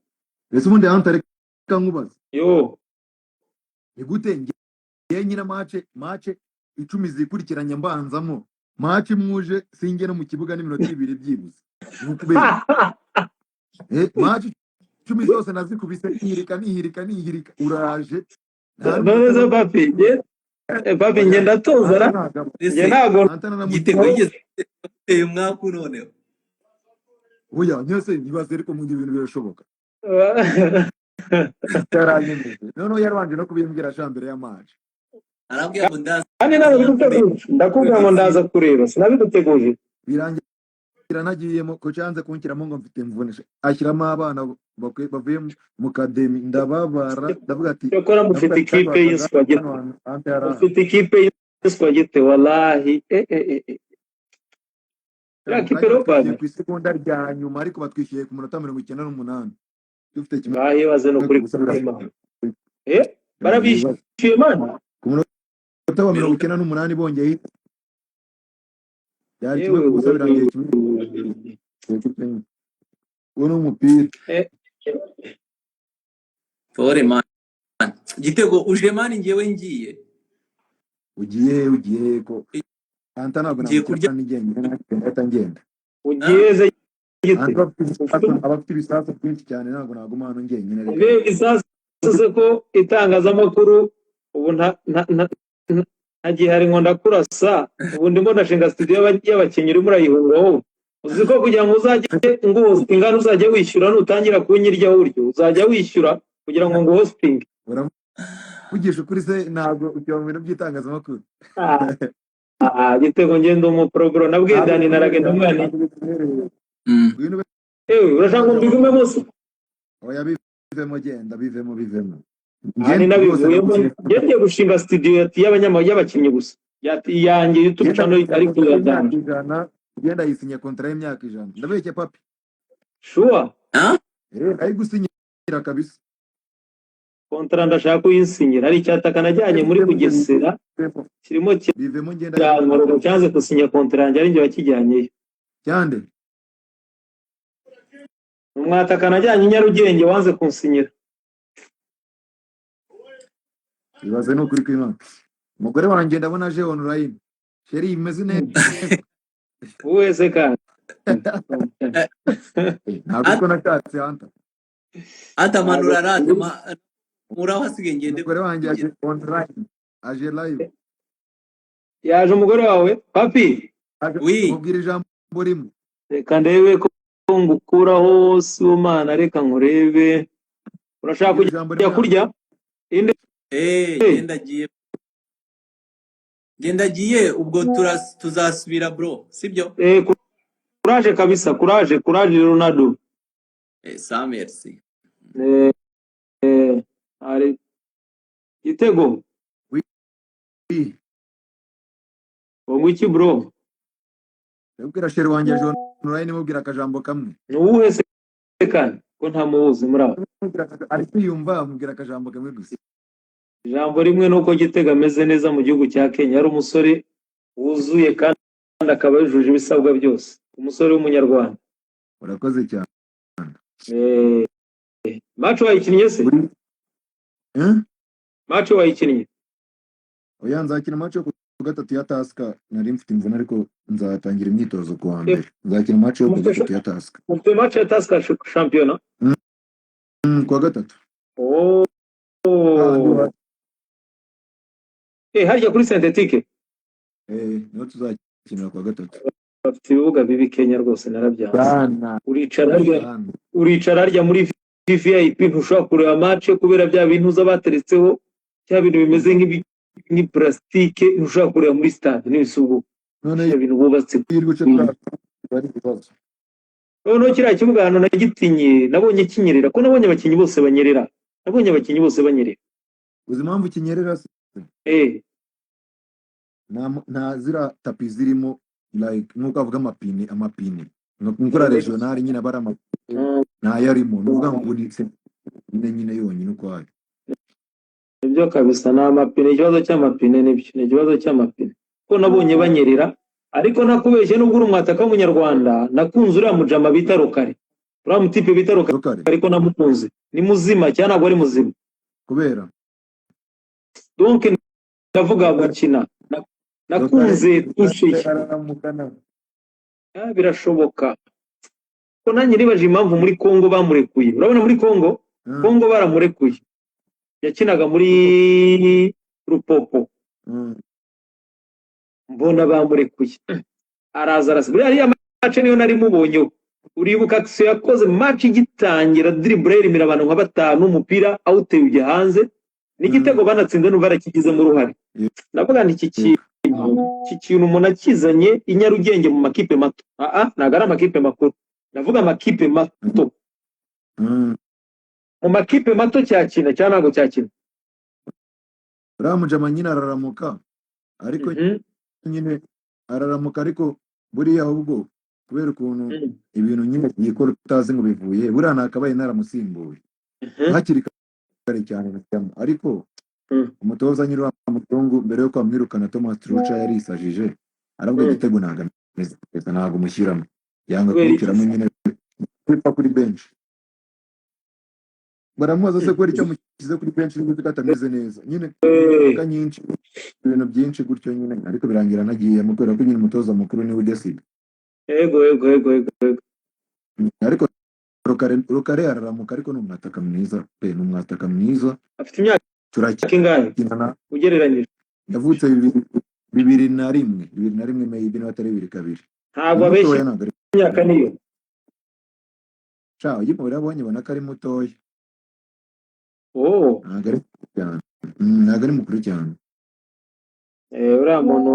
ese ubundi ante reka nkubaza yo ni gute ngiye nyina match 10 zikurikiranye mbanzamo match muje singe no mu kibuga n'iminota 2 byibuze nukubera match 10 zose nazikubise nihirika uraje none papi nge ndatozara nge ntago igitego yigeze umwaka none oya nyose nibaze ariko mu bintu birashoboka none yarwanje no kubimbwira shambere ya match arabwiye ngo ndakubwira ngo ndaza kureba sinabiguteguje birangira nagiyemo ko cyanze kunkiramo ngo mfite mvunisha ashyiramo abana bavuye mu kademi ndababara ndavuga ati cyokora mufite ikipe y'iswagete wallahi kipe robaje ku isegonda rya nyuma ariko batwishyuye ku munota 98 dufite kimwe baze no kuri barabishyuye man Kutawa 98 bongeye yari kimwe gusa birangiye kimwe uno mupira Fore man igitego uje man ngewe ngiye ugiye ko anta ntabwo nakurya ngenda ugeze abafite ibisasu byinshi cyane ntabwo naguma hano ngende ibisasu ko itangazamakuru ubu hari ngo ndakurasa ubu ndimo ndashinga studio y'abakinnyi uri murayihungaho uzi ko kugira ngo uzajye ingano uzajya wishyura nutangira kunyiryaho uryo uzajya wishyura kugira ngo hosting ugisha kuri se ntabwo ujya mu bintu by'itangazamakuru gitego ngendo mu programa nabwiye Dani naragenda umwana urashaka ngo mbigume bose oya bivemo Ani nabivuyemo ngiye gushinga studio y'abakinnyi gusa yanjye YouTube channel ariko yajyana ugenda yisinya kontra y'imyaka 100 ndabeshye papi sure ari gusinyira kabisa kontra ndashaka kuyisinyira ari cyataka najyanye muri Bugesera kirimo bivemo ngenda ngo cyanze gusinya kontra yanjye ari ngiye wakijyanyeyo cyande umwataka najyanye Nyarugenge wanze kunsinyira ibaze no kuri kwimana umugore wanjye ndabona aje online sheri imeze neza wese kandi ntabwo nakatse anta manura rate muraho hasigaye ngende umugore wanjye aje online aje live yaje umugore wawe papi mubwira ijambo rimwe reka ndebe ko ngukuraho si umana reka nkurebe urashaka kujya kurya inde gendagiye ubwo tuzasubira bro sibyo courage kabisa courage Ronaldo ça merci ari gitego ngo iki bro ndabwira sheri wanjye John Ryan mubwira akajambo kamwe ni uwuhe se kandi ko nta muhuzi muri abo ari kwiyumva mubwira akajambo kamwe gusa ijambo rimwe nuko Gitega ameze neza mu gihugu cya Kenya ari umusore wuzuye kandi akaba yujuje ibisabwa byose umusore w'umunyarwanda urakoze cyane match wayikinnye se match wayikinnye oya nzakina match yo ku gatatu ya Taska nari mfite imvune ariko nzatangira imyitozo ku wa mbere nzakina match yo ku gatatu ya Taska mufite match ya Taska shampiyona ku wa gatatu harya kuri synthetique niho tuzakinira ku wa gatatu bafite ibibuga bibi Kenya rwose narabyanze uricara harya muri VIP ntushobora kureba match kubera bya bintu z'abateretseho cya bintu bimeze nk'i plastique ntushobora kureba muri stade n'ibisugu none ibintu bubatse bari ibibazo noneho kiriya kibuga hano nagitinye nabonye kinyerera ko nabonye abakinnyi bose banyerera uzi impamvu kinyerera se nta zira tapi zirimo like nkuko avuga amapine nk'ukora regional nyine bara ntayo arimo nuvuga ngo nyine yonyine uko ari ibyo kabisa na amapine ikibazo cy'amapine nibyo ni ikibazo cy'amapine ko nabonye banyerera ariko nakubeshye nubwo uri umwataka w'umunyarwanda nakunze uriya mujama bita Rokare uriya mutipe bita Rokare ariko namukunze ni muzima cyane ntabwo ari muzima kubera donc ndavuga gukina nakunze twishije birashoboka ko nanjye nibaje impamvu muri Kongo bamurekuye urabona muri Kongo baramurekuye yakinaga muri Rupopo mbona bamurekuye araza buriya ariya match niyo nari mubonyeho uribuka Action yakoze match igitangira dribble irimira abantu nka batanu umupira awuteye ujya hanze n'igitego banatsinze n'uva arakigizemo uruhare navuga nti iki kintu umuntu akizanye i Nyarugenge mu makipe mato ntabwo ari amakipe makuru ndavuga amakipe mato mu makipe mato cyakina cyangwa ntabwo cyakina uriya mujama nyine araramuka ariko nyine araramuka ariko buriya ahubwo kubera ukuntu ibintu nyine yikora utazi ngo bivuye buriya nakabaye naramusimbuye hakiri kare cyane ariko umutoza nyiri w'amuzungu mbere yo kwamwirukana Thomas Tuchel yarisajije aravuga igitego ntabwo mushyiramo yanga kubikiramo nyine kuri bench baramubaza se ko icyo mukize kuri bench n'ubwo katameze neza nyine nyinshi ibintu byinshi gutyo nyine ariko birangira nagiye mu kubera ko nyine umutoza mukuru niwe udeside ego ariko Rokare araramuka ariko n'umwataka mwiza n'umwataka mwiza afite imyaka turakingana ugereranyije yavutse 2001 maybe no atari 2002 ntabwo abeshye imyaka niyo ciao yipo urabonye bona kari mutoya ntabwo ari mukuru cyane uriya muntu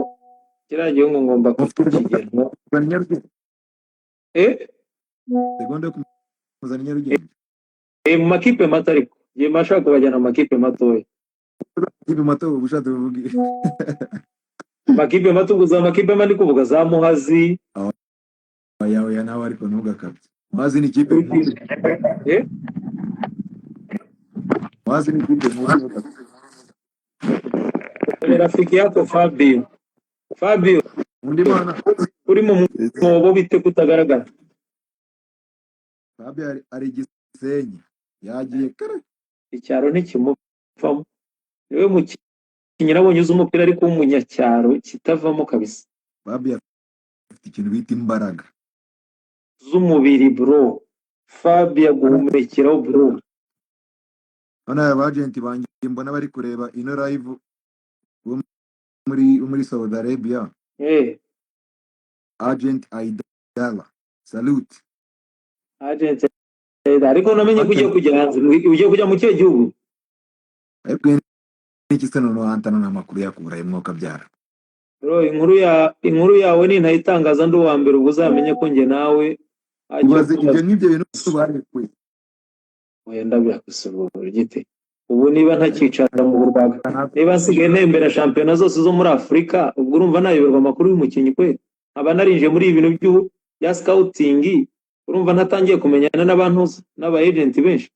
kiragiye ngo ngomba kukigera segonde yo kumuzana Nyarugenge mu makipe mato ariko ngiye mashaka kubajyana mu makipe matoya makipe mato ubushatse buvuge makipe mato guza makipe mani kuvuga za Muhazi yawe nawe ariko ntugakabye Muhazi ni ikipe Muhazi ni ikipe rafiki yako Fabio undi mwana uri mu mwobo bite kutagaragara Fabio ari Gisenyi yagiye kare icyaro ntikimuvamo niwe mukinnyi nabonye uzi umupira ariko w'umunyacyaro kitavamo kabisa Fabio afite ikintu bita imbaraga z'umubiri bro Fabio guhumekeraho bro hano abagenti banjye mbona bari kureba ino live muri Saudi Arabia Agent Aidala salute Agent ariko namenye ko ugiye kujya hanze ugiye kujya mu kihe gihugu n'iki se noneho hantana n'amakuru yakuraye mwuka byara bro inkuru yawe ni ntayitangaza ndi uwa mbere ubwo uzamenye ko njye nawe ubaze ibyo n'ibyo bintu barekuye wenda byakusubura gite ubu niba ntakicara mu Rwanda, niba nsigaye ntembera shampiyona zose zo muri Afurika, ubwo urumva nayoberwa amakuru y'umukinnyi kweli. Aba narinje muri ibi bintu bya scouting, urumva ntatangiye kumenyana n'abantu n'aba agent benshi.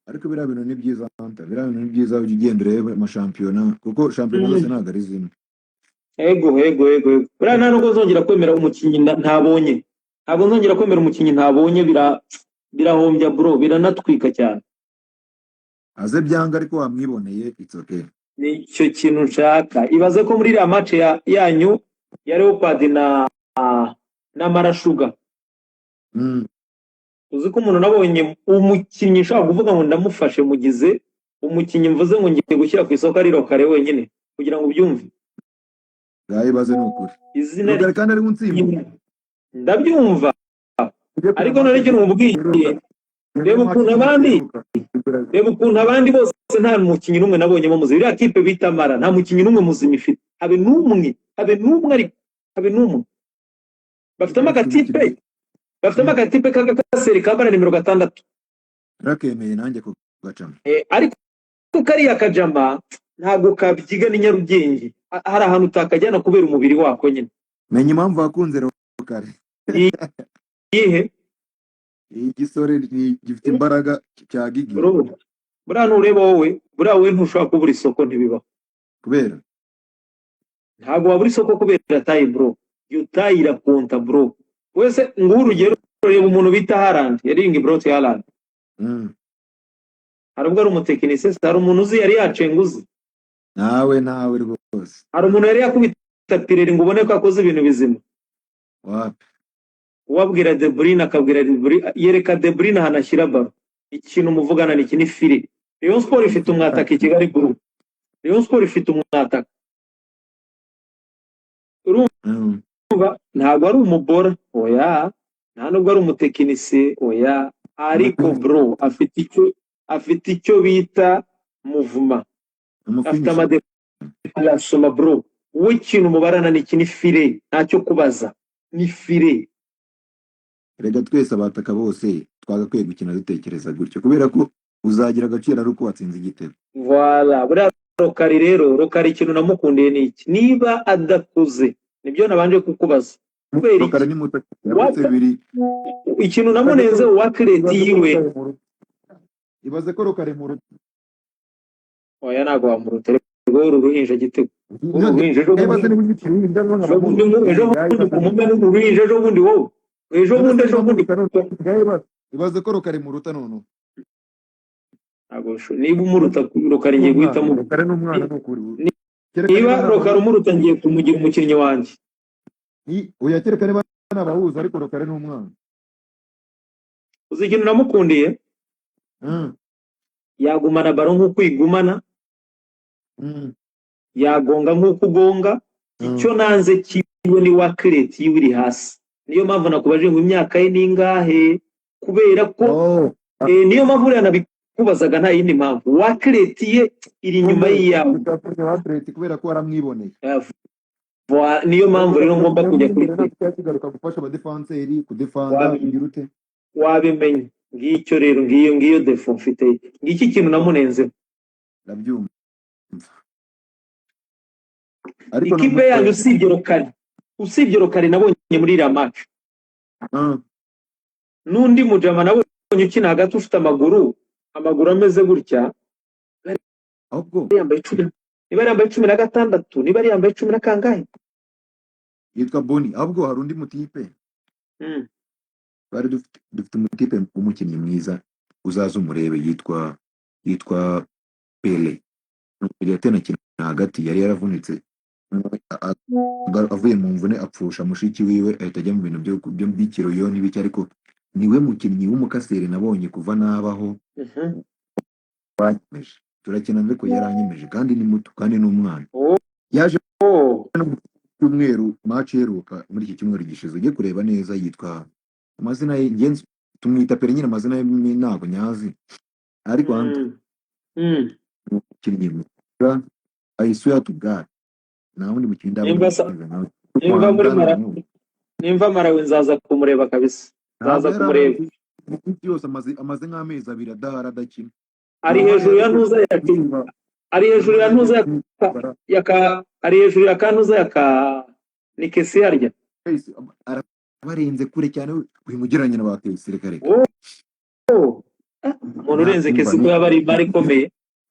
ariko biriya bintu ni byiza Hunter, biriya bintu ni byiza ujya ugenda urebe amashampiyona kuko shampiyona zose ntabwo ari zimwe. Ego. Buriya nta nubwo nzongera kwemera umukinnyi ntabonye. Ntabwo nzongera kwemera umukinnyi ntabonye, birahombya bro, biranatwika cyane. Aze byanga ariko wamwiboneye, it's okay. Nicyo kintu nshaka. Ibaze ko muri iriya match yanyu ya Leopard na Marashuga. Uzi ko umuntu nabonye umukinnyi ushaka kuvuga ngo ndamufashe mugize umukinnyi mvuze ngo ngiye gushyira ku isoko ari Rokare wenyine kugira ngo ubyumve. Ibaze ni ukuri. Izina Rokare kandi ari unsimba. Ndabyumva. Ariko none cyo numubwiye. Reba ukuntu abandi bose nta mukinnyi n'umwe nabonye muzi. Iriya kipe bita Mara nta mukinnyi n'umwe muzima ifite. Habe n'umwe bafite amagatipe k'agakaseri kambara nimero 6. Rakemeye nanjye ko gacama. Ariko kariya kajama ntabwo kabyiga ni Nyarugenge. Hari ahantu utakajyana kubera umubiri wako nyine. Menye impamvu wakunze Rokare. Iyihe? Igisore gifite imbaraga cya Gigi. Buriya nureba wowe ntushobora kubura isoko ntibibaho. Kubera? Ntabwo wabura isoko kubera tayi bro. Yo tayi irakonta bro. Wese nguhu urugero reba umuntu bita Haaland, Erling Braut Haaland. Hari ubwo ari umutekinisiye, hari umuntu uzi yari yacenguze. Nawe rwose. Hari umuntu yari yakubita pireri ngo ubone ko akoze ibintu bizima. Wapi? Uwabwira De Bruyne akabwira De Bruyne, yereka De Bruyne hanashyira baro. Ikintu muvugana ni kini fire. Rayon Sport ifite umwataka i Kigali group. Rayon Sport ifite umwataka. Ntabwo ari umubora, oya. Nta nubwo ari umutekinisiye, oya. Ariko bro afite icyo bita muvuma. Afite amadeflasoma bro. Wowe ikintu mubarana ni kini fire, ntacyo kubaza. Ni fire. Rega twese abataka bose twagakwiye gukina dutekereza gutyo kubera ko uzagira agaciro ari uko watsinze igitego. Voilà, buriya Rokari ikintu namukundiye ni iki? Niba adakuze nibyo nabanje kukubaza. Kubera Rokari ni muto yabutse biri. Ikintu namuneze wa kredi yiwe. Ibaze ko Rokari mu ruto. Oya nago wamurutere rwo uruhinja gitego. Uruhinja ejo bundi wowe. Ejo bundi ibaze ko Rokari mu ruta none. Agosho niba umuruta Rokari ngiye guhitamo. Rokari n'umwana n'ukuri. Niba Rokari umuruta ngiye kumugira umukinnyi wanjye. Oya kereka niba nabahuza ariko Rokari n'umwana. Uzi ikintu namukundiye? Yagumana baro nk'uko igumana. Yagonga nk'uko ugonga. Icyo nanze kiwe ni wa kireti yiri hasi. Niyo mpamvu nakubaje ngo imyaka ye ningahe kubera ko niyo mpamvu yanabikubazaga nta yindi mpamvu. Wa kireti ye iri inyuma yawe. Kubera ko waramwiboneye. Niyo mpamvu rero ngomba kujya kuri garuka gufasha abadefanseri kudefanda ingirute. Wabimenye. Ngicyo rero ngiyo defo mfite. Ngiki kintu namunenze. Ndabyumva. Ikipe yanyu usibye Rokari nabonye muri iriya match. N'undi mujama nabonye ukina hagati ufite amaguru ameze gutya. Ahubwo niba yambaye 16, niba yambaye 10 na kangahe? Yitwa Boni. Ahubwo hari undi mutipe. Bari dufite umutipe umukinnyi mwiza uzaza umurebe yitwa Pele. Yatena kintu hagati yari yaravunitse. Avuye mu mvune apfusha mushiki wiwe ahita ajya mu bintu byo mbikiro yo n'ibiki ariko niwe mukinnyi w'umukaseri nabonye kuva nabaho. Turakina nze ko yaranyemeje kandi ni muto kandi n'umwana. Yaje cyumweru match heruka muri iki cyumweru gishize ugiye kureba neza yitwa amazina ye ngenzi tumwita Pele nyine amazina ye ntago nyazi ariko mukinnyi mwiza I swear to God. Na undi mukinnyi nimva Marawi nzaza kumureba kabisa. Nzaza kumureba. Yose amaze nk'amezi 2 adahara adakina. ari hejuru ya ntuza ya Kenya, ari hejuru ya ntuza ya ka, ari hejuru ya kantuza ya ka ni kesi harya. barenze kure cyane wimugeranye na ba kesi reka reka Oh, umuntu urenze kesi ko yaba ari bari ikomeye.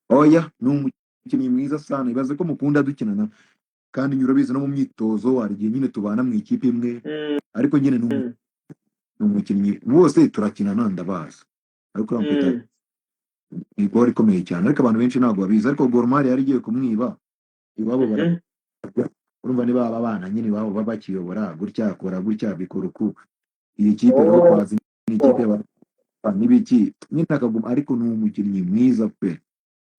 oya ni umukinnyi mwiza sana ibaze ko mukunda dukinana kandi nyurabizi no mu myitozo hari igihe nyine tubana mu ikipe imwe ariko nyine ni umukinnyi bose turakinana ndabazi ariko uramufite ni gol ikomeye cyane ariko abantu benshi ntabwo babizi ariko Gor Mahia yari igiye kumwiba iwabo urumva niba aba bana nyine iwabo baba bakiyobora gutya akora gutya bikora uku iyi kipe rero kwazi ni ikipe n'ibiki nyine akaguma ariko ni umukinnyi mwiza pe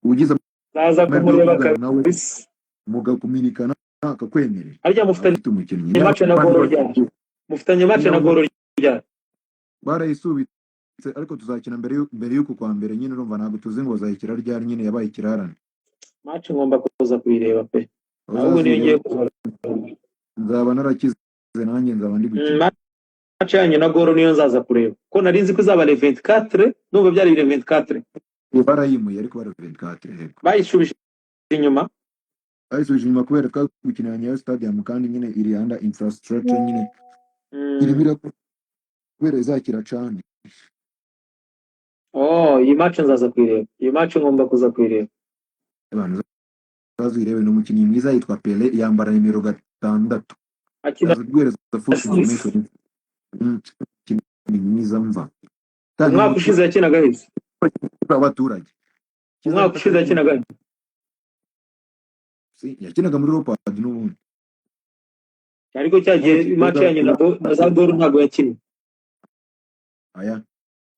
ugize naza kumureba kabisa mugakominikana akakwemerera arya mufitanye umukinnyi match na Gor rya mufitanye match na Gor rya barayisubitse ariko tuzakina mbere y'uko kwa mbere nyine urumva ntabwo tuzi ngo bazayikira ryari nyine yabaye ikirarane match ngomba kuza kuyireba pe ahubwo niyo ngiye kuza nzaba narakize nanjye nzaba ndi gukina match yanyu na Gor niyo nzaza kureba ko nari nzi ko izaba le 24 numva byari le 24 barayimuye ariko bara 24 hego bayishubije inyuma kubera ko gukinira Nyayo Stadium kandi nyine iri under infrastructure nyine iri bira kubera izakira cyane. Iyi match nzaza kuyireba, iyi match ngomba kuza kuyireba. Abantu bazirebe ni umukinnyi mwiza yitwa Pele yambara nimero 6 akina azubwira information ni mwiza mva umwaka ushize yakinaga hese abaturage umwaka ushize yakinaga yakinaga muri Europa n'ubundi ariko cyagiye match yanyu na za Gor ntabwo yakina aya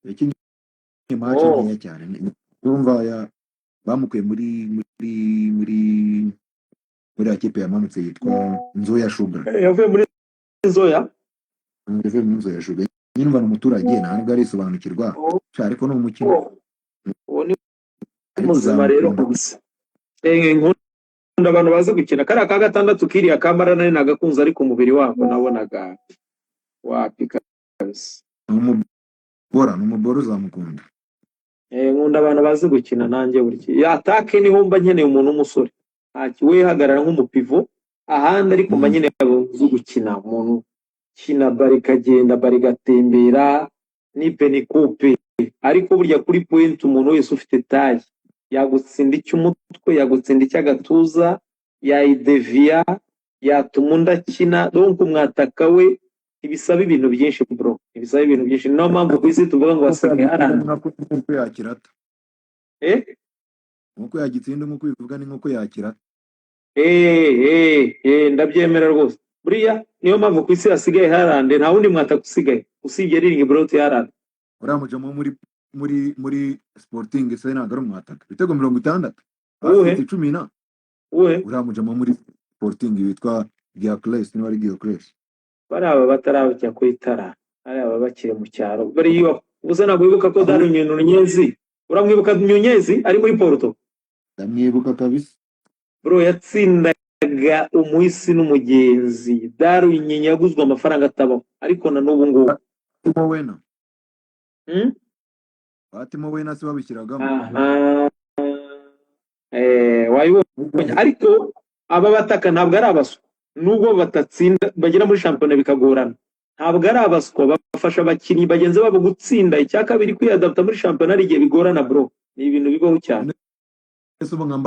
yakinnye match nkeya cyane urumva ya bamukuye muri akipe yamanutse yitwa Nzoya Sugar yavuye muri Nzoya Sugar nyine umva umuturage ntabwo arisobanukirwa ariko ni umukino ni muzima rero gusa nkunda abantu bazi gukina kariya ka gatandatu kiriya kamara nari nagakunze ariko umubiri wako nabonaga wapika kabisa umubora uzamukunda nkunda abantu bazi gukina nanjye buri atake niho mba nkeneye umuntu w'umusore we hagarara nk'umupivo ahandi ariko mba nyine yabuze gukina umuntu kina bari kagenda bari gatembera nipe ni coupe ariko burya kuri point umuntu wese ufite taille yagutsinda icy'umutwe yagutsinda icy'agatuza yayidevia yatuma undakina donc umwataka we ibisaba ibintu byinshi bro ibisaba ibintu byinshi no mpamvu kwisi tuvuga ngo wasanga harana nkuko yakirata nkuko yagitsinda nkuko bivuga ni nkuko yakirata ndabyemera rwose buriya niyo mpamvu kwisi hasigaye harande nta wundi mwataka usigaye usibye Erling Braut Haaland uramujamo muri Sporting se ntabwo ari umwataka ibitego 60 afite 10 na uramujamo muri Sporting witwa Gyökeres ni wari Gyökeres baraba batarabajya ku itara araba bakire mu cyaro bariyo ubusa ntabwo wibuka ko Darwin Nunez uramwibuka Nunez ari muri Porto ndamwibuka kabisa bro yatsindaga umuhisi n'umugenzi Darwin yaguzwe amafaranga atabaho ariko na n'ubu ngubu Batimo wena se babishyiragamo wayibonye ariko aba bataka ntabwo ari abaswa nubwo batatsinda bagera muri shampiyona bikagorana ntabwo ari abaswa bafasha abakinnyi bagenzi babo gutsinda icya kabiri kwiyadapta muri shampiyona ari igihe bigorana bro ni ibintu bibaho cyane ese ubu nka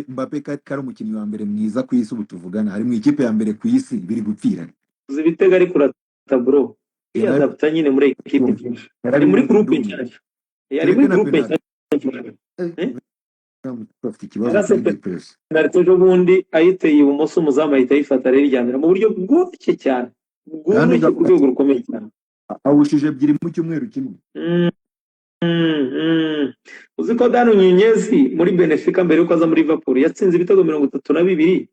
Mbappe kari umukinnyi wa mbere mwiza ku isi ubu tuvugana ari mu ikipe ya mbere ku isi biri gupfirana uzi ibitego ari kurata bro kwiyadapta nyine muri ekipe byinshi ari muri groupe nshyashya ari muri groupe nshyashya bafite ikibazo cy'depression ejo bundi ayiteye ibumoso umuzamu ahita ayifata rero iryamira mu buryo bworoshye cyane bworoshye ku rwego rukomeye cyane awushije ebyiri mu cyumweru kimwe uzi ko Darwin Nunez muri Benfica mbere yuko aza muri Liverpool yatsinze ibitego 32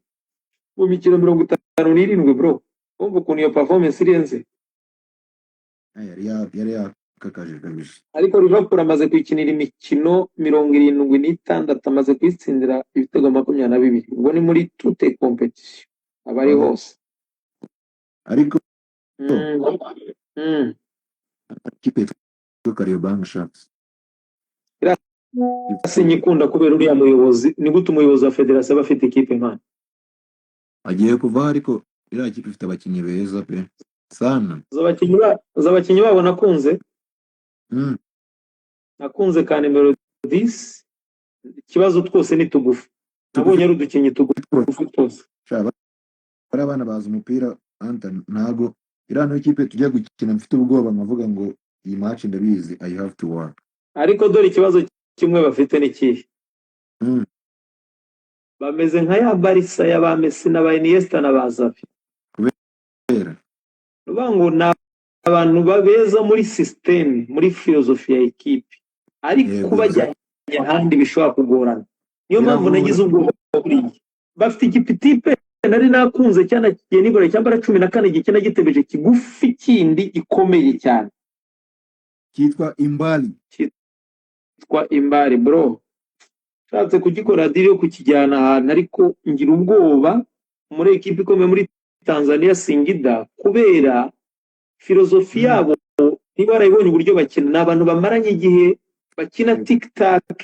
mu mikino 57 bro umva ukuntu iyo performance irenze yari yakakaje kabisa ariko Liverpool amaze kwikinira imikino 76 amaze kwitsindira ibitego 22 ubwo ni muri toute competition abari hose ariko kipe Kariobangi Sharks sinyikunda kubera uriya muyobozi. Ni gute umuyobozi wa federasiyo aba afite ikipe nkana? agiye kuva ariko iriya kipe ifite abakinnyi beza pe sana. Za bakinnyi babo nakunze Mm. nakunze ka nimero 10. Ikibazo twose ni tugufi. Nabonye ari udukinnyi tugufi twose. Shaba bari abana bazi umupira anta ntago iriya niyo kipe tujya gukina mfite ubwoba nkavuga ngo iyi match ndabizi I have to work. Ariko dore ikibazo kimwe bafite ni kihe? Mm. Bameze nka ya Barca ya ba Messi na ba Iniesta na ba Xavi. Kubera Nuvuga ngo ni abantu babeza muri system, muri filozofi ya ekipe, ariko yego bajyanye ahandi bishobora kugorana. Niyo mpamvu irahura nagize ubwoba buriya. Bafite igipitipe nari nakunze cyane kigiye nibura cyambara 14 gikina gitebeje kigufi kindi gikomeye cyane cyitwa Imbali. cyitwa Imbari bro. Shatse kugikora diri yo kukijyana ahantu, ariko ngira ubwoba muri ekipe ikomeye muri Tanzania Singida, kubera filozofi Mm. yabo niba barayibonye uburyo bakina. Ni abantu bamaranye igihe bakina tic-tac,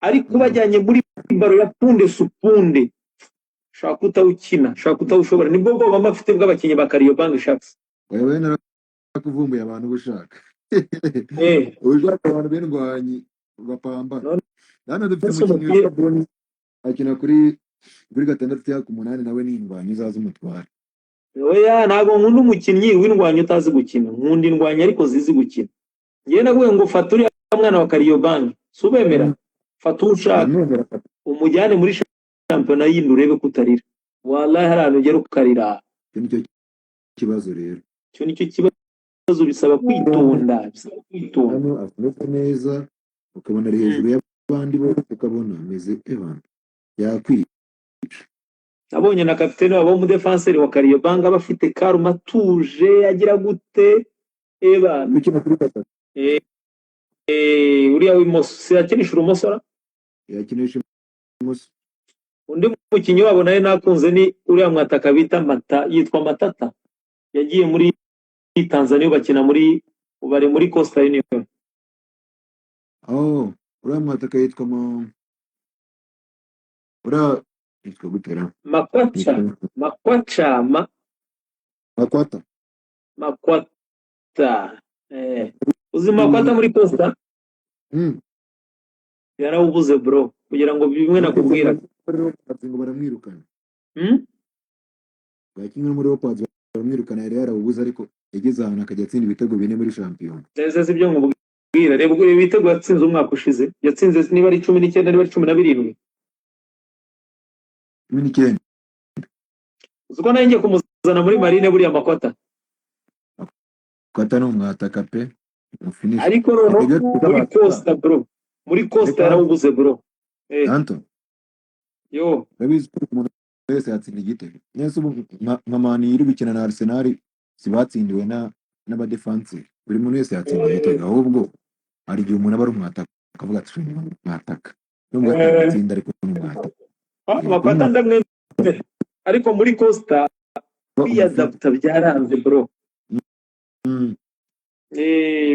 ariko Mm. bajyanye muri baro ya punde supunde. Shaka utawukina, shaka utawushobora. Nibwo bwoba bafite bw'abakinnyi ba Kariobangi Sharks. Wewe narakuvumbuye abantu ubushaka. Ubushaka abantu b'indwanyi bapambana. None Hano dufite ese umukinnyi umupira witwa Boni akina kuri 6 cyangwa 8 nawe ni indwanyi zaza umutwara. oya, ntabwo nkunda umukinnyi w'indwanyi utazi gukina. Nkunda indwanyi ariko zizi gukina. Ngewe naguye ngo fata uriya mwana wa Kariobangi, si ubemera? Mm. Fata uwo ushaka Ndamwemera papa. umujyane muri shampiyona yindi urebe ko utarira. Wallahi hari ahantu ugera ukarira. Icyo nicyo kibazo rero. Icyo nicyo kibazo, bisaba kwitonda, bisaba kwitonda. Hano afite neza ukabona ari hejuru y'abandi bose ukabona ameze Evan yakwica. Nabonye na kapiteni wabo w'umudefanseri wa Kariobangi aba afite karuma atuje, agira gute Evan. Ukina kuri 3 Uriya w'imoso siyakinisha urumosora. yakinisha umunsi. Undi mukinnyi wabo nawe nakunze ni uriya mwataka bita yitwa Matata. Yagiye muri Tanzania bakina bari muri Coastal Union. Oh, uriya mwataka yitwa uriya yitwa gutera Makwata. Makwata. Uzi Makwata muri Coastal? Mm. Yarawubuze bro, kugira ngo bimwe nakubwira. ngo baramwirukana. Hmm? Kimwe muri Leopards baramwirukana yari yarawubuze ariko yageze ahantu akajya atsinda ibitego 4 muri shampiyona. Neze ibyo nkubwira. Reba ibitego yatsinze umwaka ushize. Yatsinze niba ari 19 niba ari 17. 19. Uziko nanjye kumuzana muri Marine buriya Makwata. Kwata no mwataka pe. Finish. Ariko muri Costa bro. Muri Costa yarawubuze bro. Anto. Yo. Rabizi umuntu wese yatsinda igitego. Nese nka Mani iri gukina na Arsenal sibatsindiwe n'abadefanse. Buri muntu wese yatsinda igitego, ahubwo hari igihe umuntu aba ari umwataka akavuga ati mwataka. Nubwo atsinda ariko n'umwataka. Makwata ndamwemera. Ariko muri Costa kwiyadapta byaranze bro. Mm.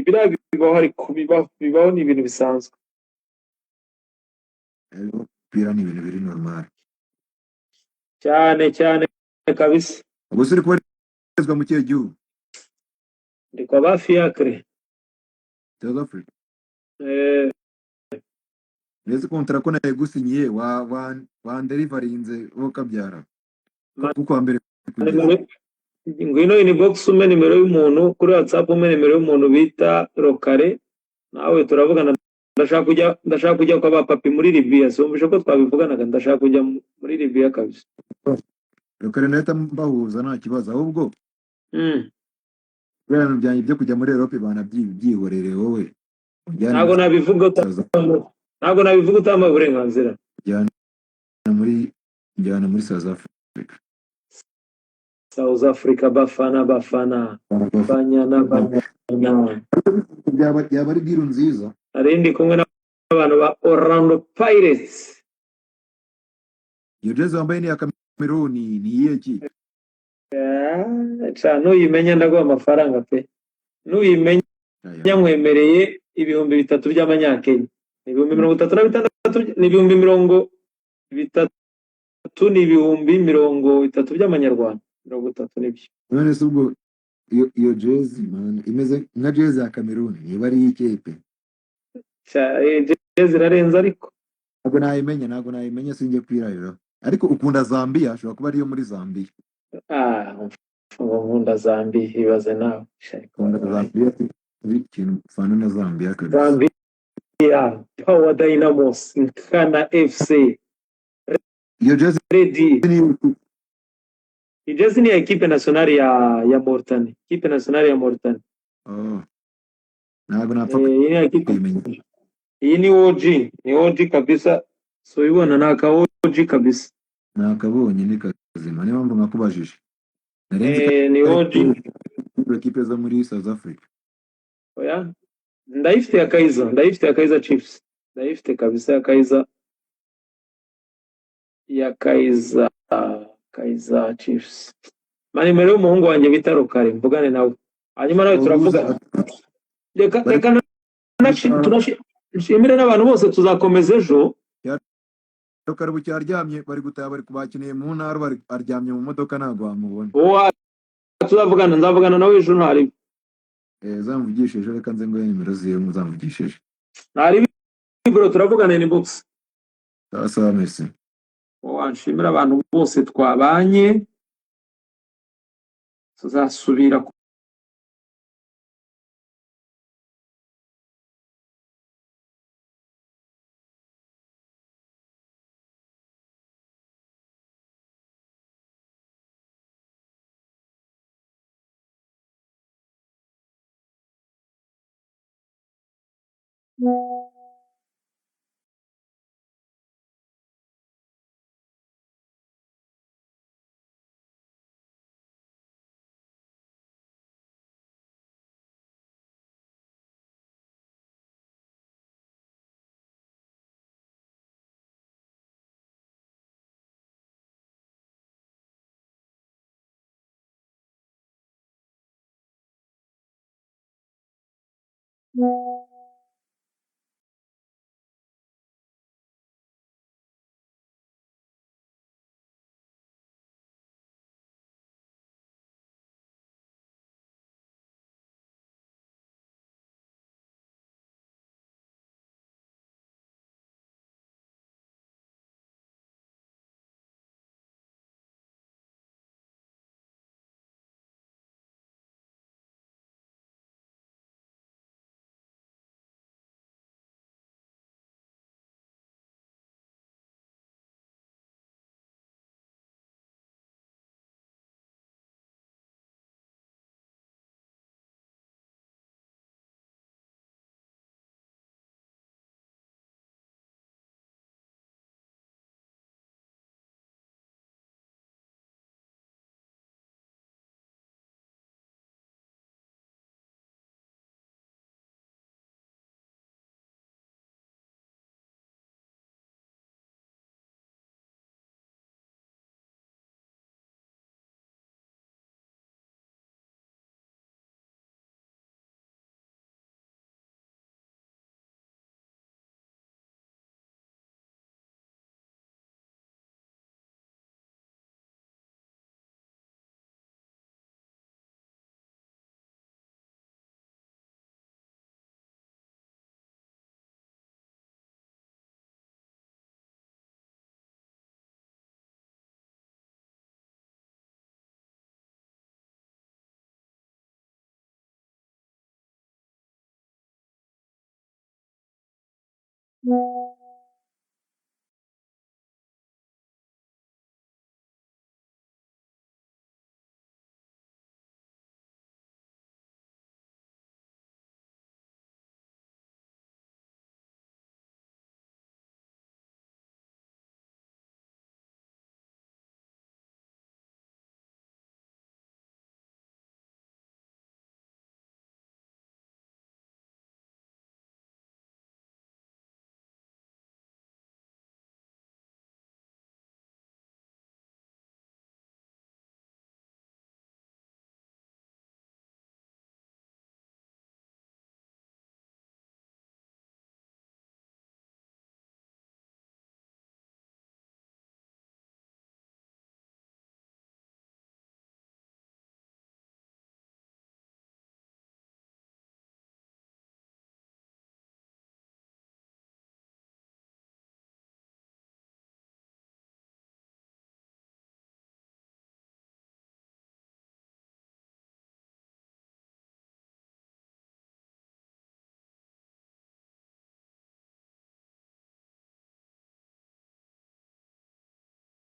Biriya bibaho, ariko bibaho ni ibintu bisanzwe. Pira ni ibintu biri normal. Cyane kabisa. Ubwo suri kubarizwa mu kihe gihugu? Ndi kwa ba Fiacre. South Africa. Nese kontra ko nagusinyiye wa deliverinze ukabyara. Kuko mbere ngwino inbox ume nimero y'umuntu kuri WhatsApp, ume nimero y'umuntu bita Rokare, nawe turavugana. Ndashaka kujya kwa ba papi muri Libya. Sombisha ko twabivuganaga, ndashaka kujya muri Libya kabisa. Rokare nahita mbahuza nta kibazo, ahubwo ibintu byanjye byo kujya muri Europe banabyihorere wowe. Ntabwo nabivuga utama uburenganzira. Njyana muri South Africa. South Africa bafana banyana. Byaba ari diru nziza. Arindi kumwe n'abantu ba Orlando Pirates. Iyo jezi wambaye ni ya Cameroon ni iyihe kipe? Nuyimenya ndaguha amafaranga pe. Nuyimenya nkwemereye 3,000 by'amanyakenya. ni ibihumbi 36, ni ibihumbi 30, ni ibihumbi 30 by'amanyarwanda, 30 nibyo. none se ubwo iyo jezi man imeze nka jezi ya Cameroon niba ari ikipe Jezi irarenze ariko ntabwo nayimenya sinjye kwirarira ariko ukunda Zambia ashobora kuba ariyo muri Zambia ngo nkunda Zambia ibaze nawe ukunda Zambia ikintu ufana na Zambia kabisa Zambia Power Dynamos Nkana FC iyo jezi Ready. ni Iyi jezi ni ya equipe nationale ya Mauritania, equipe nationale ya Mauritania. ntabwo napfa Iyi ni ya equipe, kuyimenya iyi ni OG kabisa, so ibona naka OG kabisa. nakabonye ni kazima niyo mpamvu nakubajije narenze Ni OG. equipe zo muri South Africa Oya, ndayifite ya Kaizer Chiefs, ndayifite kabisa ya Kaizer Chiefs. Nimero y'umuhungu wanjye bita Rukare, mvugane nawe hanyuma nawe turavuga. Reka tunashimire n'abantu bose, tuzakomeza ejo. Rukare bucya aryamye bari gutaha bari kubakiniye mu ntara aryamye mu modoka ntabwo wamubona nzavugana nawe ejo ntari zamvugishije reka nze ngo nimero ziwe muzamvugishije ntari bro, turavugana inbox. sawa merci Nshimira abantu bose twabanye, tuzasubira you